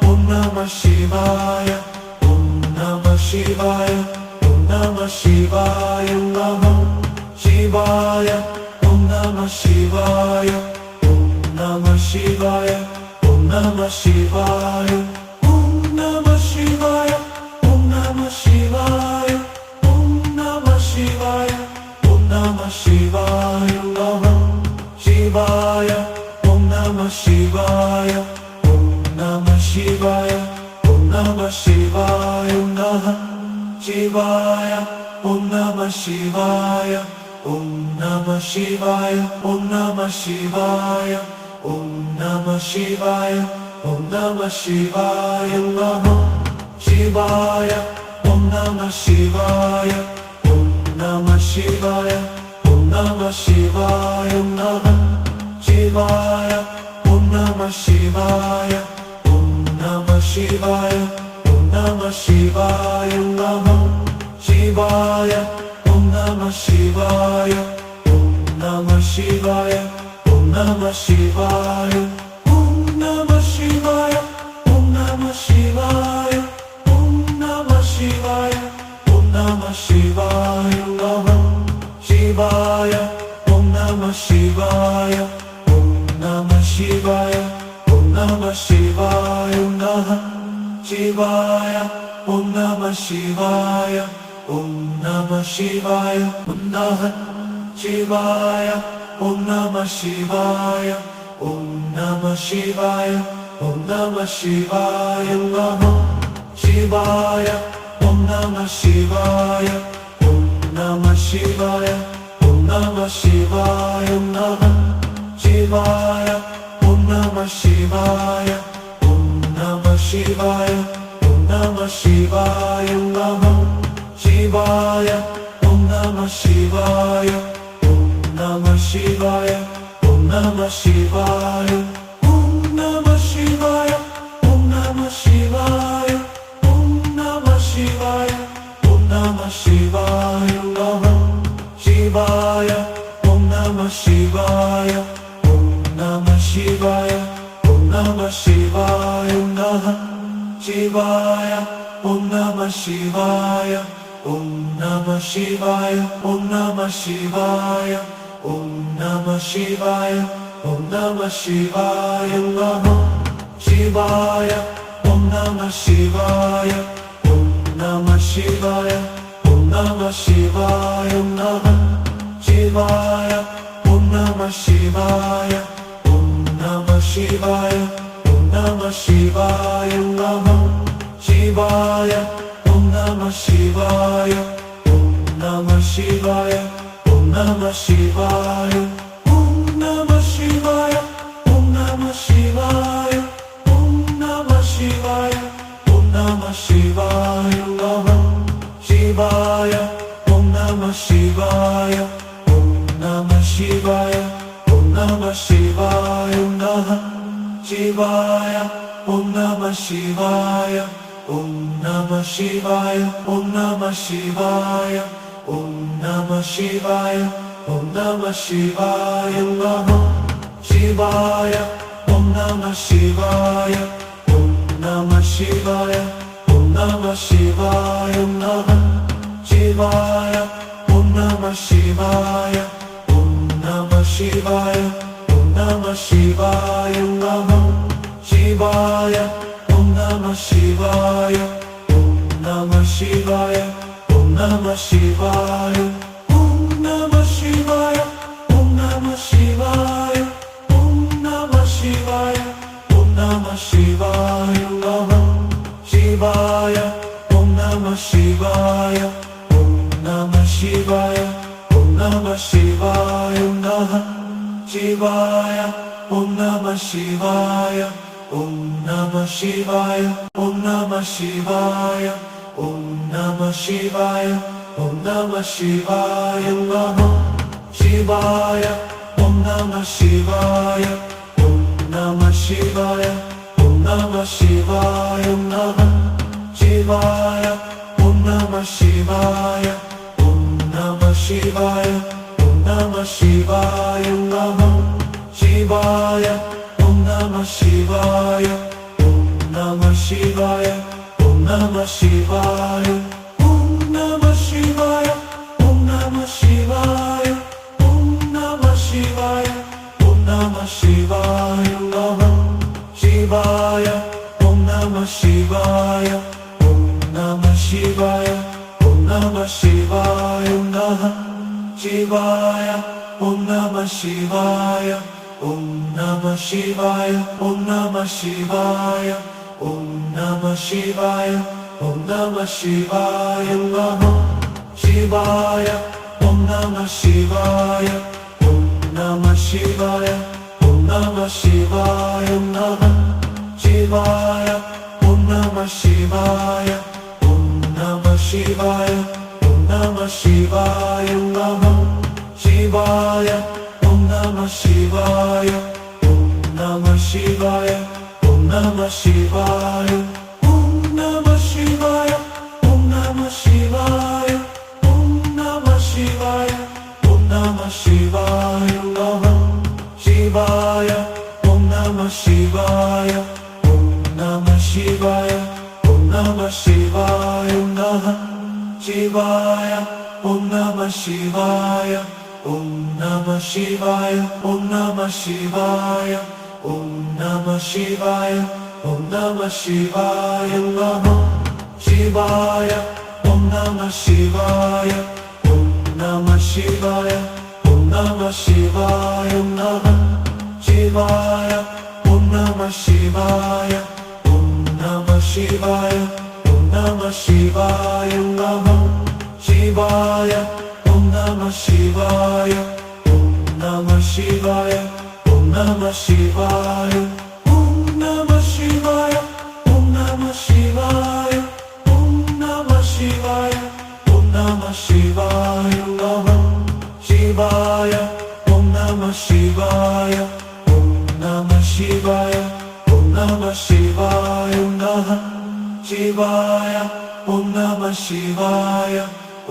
Om Namah Shivaya, Om Namah Shivaya, Namah Shivaya, Om Namah Shivaya, Om Namah Shivaya, Om Namah Shivaya, Om Namah Shivaya, Om Namah Shivaya, Om Namah Shivaya, Om Namah Shivaya, Namah Shivaya, Om Namah Shivaya, Om Namah Shivaya, Om Namah Shivaya, Namah Shivaya, Om Namah Shivaya, Om Namah Shivaya, Om Namah Shivaya, Om Namah Shivaya, Om Namah Shivaya, Namah Shivaya, Om Namah Shivaya, Om Namah Shivaya, Om Namah Shivaya, Namah Shivaya, Om Namah Shivaya, Om Namah Shivaya, Om Namah Shivaya, Namah Shivaya, Om Namah Shivaya, Om Namah Shivaya, Om Namah Shivaya, Om Namah Shivaya, Om Namah Shivaya, Om Namah Shivaya, Om Namah Shivaya, Namah Shivaya, Om Namah Shivaya, Om Namah Shivaya, Om Namah Shivaya, Namah Shivaya, Om Namah Shivaya, Om Namah Shivaya, Om Namah Shivaya, Om Namah Shivaya, Om Namah Shivaya, Om Namah Shivaya, Namah Shivaya, Om Namah Shivaya, Om Namah Shivaya, Om Namah Shivaya, Namah Shivaya, Om Namah Shivaya, Om Namah Shivaya, Om Namah Shivaya, Namah Shivaya, Om Namah Shivaya, Om Namah Shivaya, Om Namah Shivaya, Om Namah Shivaya, Om Namah Shivaya, Om Namah Shivaya, Om Namah Shivaya, Namah Shivaya, Om Namah Shivaya, Om Namah Shivaya, Om Namah Shivaya, Namah Shivaya, Om Namah Shivaya, Om Namah Shivaya, Om Namah Shivaya, Om Namah Shivaya, Om Namah Shivaya, Namah Shivaya, Om Namah Shivaya, Om Namah Shivaya, Om Namah Shivaya, Namah Shivaya, Om Namah Shivaya, Om Namah Shivaya, Om Namah Shivaya, Namah Shivaya, Om Namah Shivaya, Om Namah Shivaya, Om Namah Shivaya, Om Namah Shivaya, Om Namah Shivaya, Om Namah Shivaya, Om Namah Shivaya, Namah Shivaya, Om Namah Shivaya, Om Namah Shivaya, Om Namah Shivaya, Namah Shivaya, Om Namah Shivaya, Om Namah Shivaya, Om Namah Shivaya, Om Namah Shivaya, Om Namah Shivaya, Namah Shivaya, Om Namah Shivaya, Om Namah Shivaya, Om Namah Shivaya, Namah Shivaya, Om Namah Shivaya, Om Namah Shivaya, Om Namah Shivaya, Namah Shivaya, Om Namah Shivaya, Om Namah Shivaya, Om Namah Shivaya, Om Namah Shivaya, Om Namah Shivaya, Om Namah Shivaya, Om Namah Shivaya, Namah Shivaya, Om Namah Shivaya, Om Namah Shivaya, Om Namah Shivaya, Namah Shivaya, Om Namah Shivaya, Om Namah Shivaya, Om Namah Shivaya, Om Namah Shivaya, Om Namah Shivaya, Namah Shivaya, Om Namah Shivaya, Om Namah Shivaya, Om Namah Shivaya, Namah Shivaya, Om Namah Shivaya, Om Namah Shivaya, Om Namah Shivaya, Namah Shivaya, Om Namah Shivaya, Om Namah Shivaya, Om Namah Shivaya, Om Namah Shivaya, Om Namah Shivaya, Om Namah Shivaya, Om Namah Shivaya, Namah Shivaya, Om Namah Shivaya, Om Namah Shivaya, Om Namah Shivaya, Namah Shivaya, Om Namah Shivaya, Om Namah Shivaya, Om Namah Shivaya, Om Namah Shivaya, Om Namah Shivaya, Namah Shivaya, Om Namah Shivaya, Om Namah Shivaya, Om Namah Shivaya, Namah Shivaya, Om Namah Shivaya, Om Namah Shivaya, Om Namah Shivaya, Namah Shivaya, Om Namah Shivaya, Om Namah Shivaya, Om Namah Shivaya, Om Namah Shivaya, Om Namah Shivaya, Om Namah Shivaya, Om Namah Shivaya, Namah Shivaya, Om Namah Shivaya, Om Namah Shivaya, Om Namah Shivaya, Namah Shivaya, Om Namah Shivaya, Om Namah Shivaya, Om Namah Shivaya, Om Namah Shivaya, Om Namah Shivaya, Namah Shivaya, Om Namah Shivaya, Om Namah Shivaya, Om Namah Shivaya, Namah Shivaya, Om Namah Shivaya, Om Namah Shivaya, Om Namah Shivaya, Namah Shivaya, Om Namah Shivaya, Om Namah Shivaya, Om Namah Shivaya, Om Namah Shivaya, Om Namah Shivaya, Om Namah Shivaya, Om Namah Shivaya, Namah Shivaya, Om Namah Shivaya, Om Namah Shivaya, Om Namah Shivaya, Namah Shivaya, Om Namah Shivaya,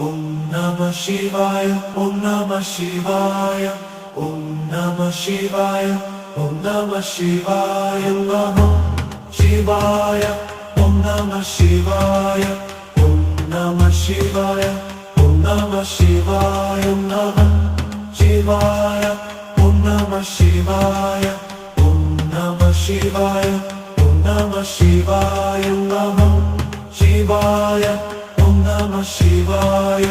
Om Namah Shivaya, Om Namah Shivaya, Om Namah Shivaya, Om Namah Shivaya, Namah Shivaya, Om Namah Shivaya, Om Namah ശിവായ ഓം നമ ശിവായ ഓം നമ ശിവായ ഓം നമ ശിവായ ഓം നമ ശിവായ ഓം നമ ശിവായ ഓം നമ ശിവായ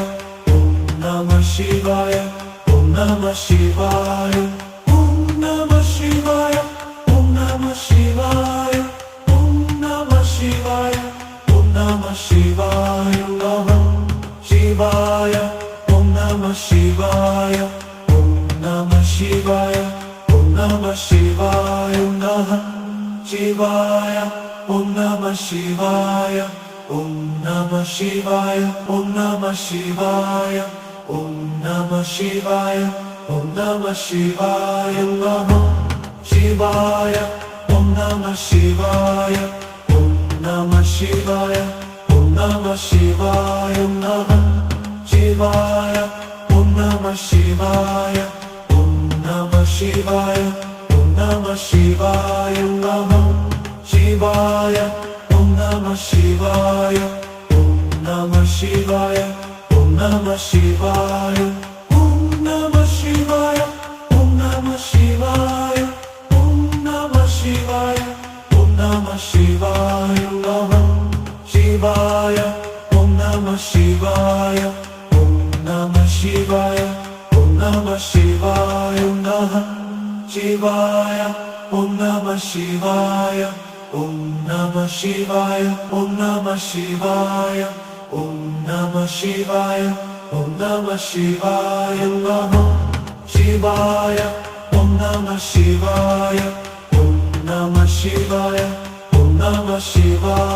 ഓം നമ ശിവായ ഓം നമ ശിവായ ഓം നമ ശിവായ ഓം നമ ശിവായ ഓം നമ ശിവായ ഓം നമ ശിവായ ഓം നമ ശിവായ നമ ശിവായ ഓം നമ ശിവായ ഓം നമ ശിവായ ഓം നമ ശിവായ നമ ശിവായ ഓം നമ ശിവായ ഓം നമ ശിവായ ഓം നമ ശിവായ ഓം നമ ശിവായ ഓം നമ ശിവായ നമ ശിവായ ഓം നമ ശിവായ ഓം നമ ശിവായ ഓം നമ ശിവായ നമ ശിവായ ഓം നമ ശിവായ ഓം നമ ശിവായ ഓം നമ ശിവായ നമ ശിവായ ഓം നമ ശിവായ ഓം നമ ശിവായ ഓം നമ ശിവായ ഓം നമ ശിവായ ഓം നമ ശിവായ ഓം നമ ശിവായ ഓം നമ ശിവായ നമ ശിവായ ഓം നമ ശിവായ ഓം നമ ശിവായ ഓം നമ ശിവായ നമ ശിവായ ഓം നമ ശിവായ ഓം നമ ശിവായ ഓം നമ ശിവായ ഓം നമ ശിവായ ഓം നമ ശിവായ നമ ശിവായ ഓം നമ ശിവായ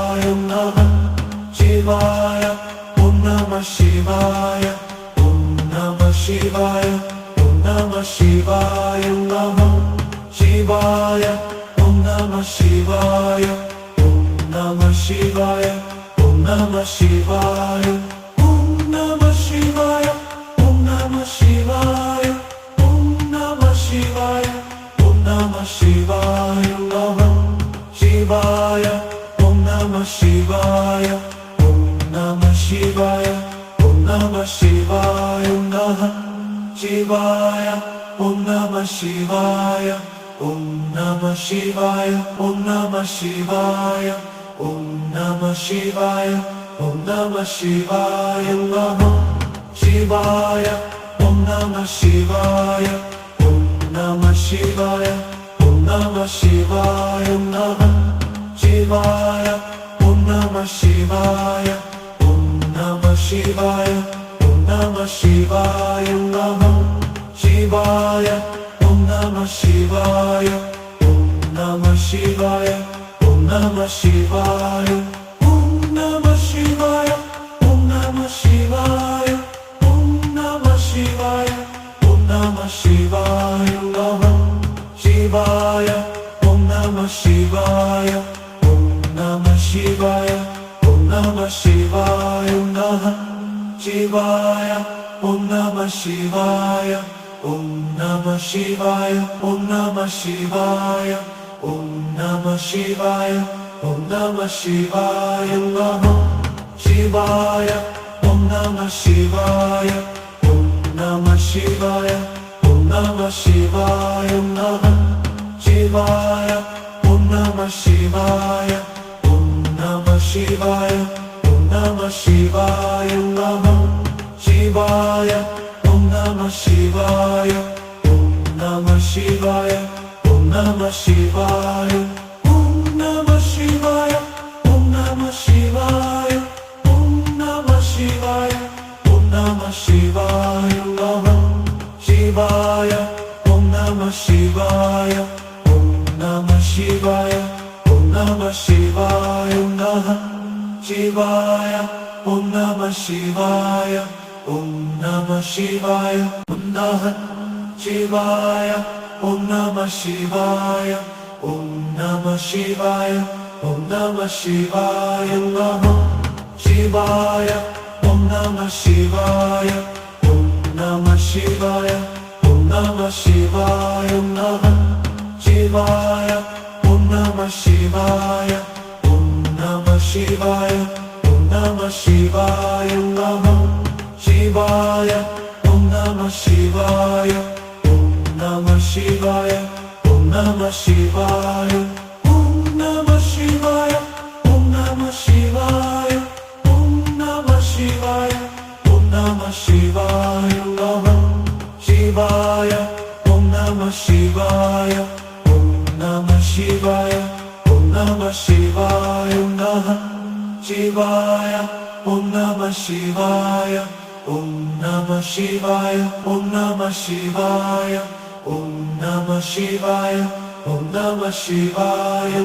ഓം നമ ശിവായ ഓം നമ ശിവായ നമ ശിവായ ഓം നമ ശിവായ ഓം നമ ശിവായ ഓം നമ ശിവായ നമ ശിവായ ഓം നമ ശിവായ ഓം നമ ശിവായ ഓം നമ ശിവായ ഓം നമ ശിവായ ഓം നമ ശിവായ ഓം നമ ശിവായ ഓം നമ ശിവായ നമ ശിവായ ഓം നമ ശിവായ ഓം നമ ശിവായ ഓം നമ ശിവായ നമ ശിവായ ഓം നമ ശിവായ ഓം നമ ശിവായ ഓം നമ ശിവായ ഓം നമ ശിവായ ഓം നമ ശിവായ നമ ശിവായ ഓം നമ ശിവായ ഓം നമ ശിവായ ഓം നമ ശിവായ നമ ശിവായ ഓം നമ ശിവായ ഓം നമ ശിവായ ഓം നമ ശിവായ നമ ശിവായ ഓം നമ ശിവായ ഓം നമ ശിവായ ഓം നമ ശിവായ ഓം നമ ശിവായ ഓം നമ ശിവായ ഓം നമ ശിവായ ഓം നമ ശിവായ നമ ശിവായ ഓം നമ ശിവായ ഓം നമ ശിവായ ഓം നമ ശിവായ നമ ശിവായ ഓം നമ ശിവായ ഓം നമ ശിവായ ഓം നമ ശിവായ ഓം നമ ശിവായ ഓം നമ ശിവായ നമ ശിവായ ഓം നമ ശിവായ ഓം നമ ശിവായ ഓം നമ ശിവായ നമ ശിവായ ഓം നമ ശിവായ ഓം നമ ശിവായ ഓം നമ ശിവായ നമ ശിവായ ഓം നമ ശിവായ ഓം നമ ശിവായ ഓം നമ ശിവായ ഓം നമ ശിവായ ഓം നമ ശിവായ ഓം നമ ശിവായ ഓം നമ ശിവായ നമ ശിവായ ഓം നമ ശിവായ ഓം നമ ശിവായ ഓം നമ ശിവായ നമ ശിവായ ഓം നമ ശിവായ ഓം നമ ശിവായ നമ ശിവായ ഓം നമ ശിവായ ഓം നമ ശിവായ ഓം നമ ശിവായ നമ ശിവായ ഓം നമ ശിവായ ഓം നമ ശിവായ ഓം നമ ശിവായ നമ ശിവായ ഓം നമ ശിവായ ഓം നമ ശിവായ ഓം Namah Shivaya, Namah Shivaya, Om Namah Shivaya, Om Namah Shivaya, Om Namah Shivaya, Om Namah Shivaya, Om Namah Shivaya, Om Namah Shivaya, Om Namah Shivaya, Namah Shivaya, Om Namah Shivaya, Om Namah Shivaya, Om Namah Shivaya, Namah Shivaya, Om Namah Shivaya, Om Namah Shivaya, Om Namah Shivaya, Om Namah Shivaya, Om Namah Shivaya,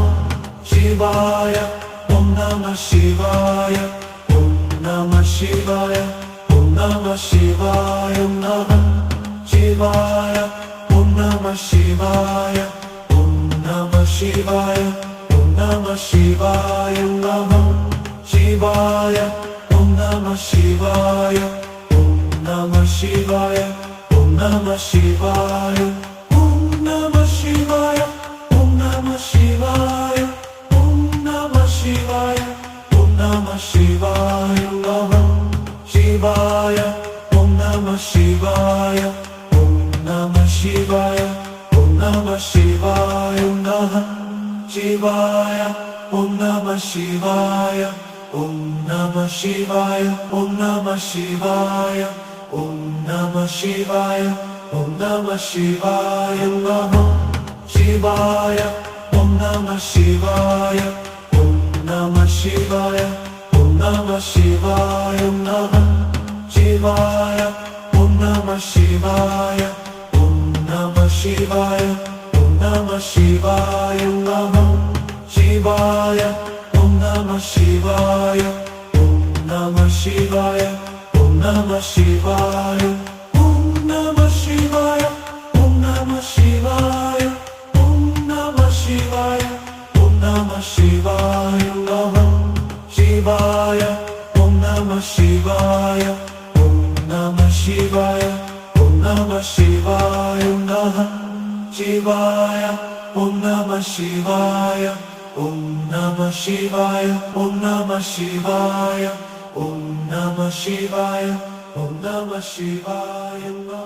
Namah Shivaya, Om Namah Shivaya, Om Namah Shivaya, Om Namah Shivaya, Namah Shivaya, Om Namah Shivaya, Om Namah Shivaya, Om Namah Shivaya, Namah Shivaya, Om Namah Shivaya, Om Namah Shivaya, Om Namah Shivaya, Om Namah Shivaya, Om Namah Shivaya, Om Namah Shivaya, Om Namah Shivaya, Namah Shivaya, Om Namah Shivaya, Om Namah Shivaya, Om Namah Shivaya, Namah Shivaya, Om Namah Shivaya, Om Namah Shivaya, Om Namah Shivaya, Om Namah Shivaya, Om Namah Shivaya, Namah Shivaya, Om Namah Shivaya, Om Namah Shivaya, Om Namah Shivaya, Namah Shivaya, Om Namah Shivaya, Om Namah Shivaya, Om Namah Shivaya, Namah Shivaya, Om Namah Shivaya, Om Namah Shivaya, Om Namah Shivaya, Om Namah Shivaya, Om Namah Shivaya, Om Namah Shivaya, Om Namah Shivaya, Namah Shivaya, Om Namah Shivaya, Om Namah Shivaya, Om Namah Shivaya, Namah Shivaya, Om Namah Shivaya, Om Namah Shivaya, Om Namah Shivaya, Om Namah Shivaya, Om Namah Shivaya.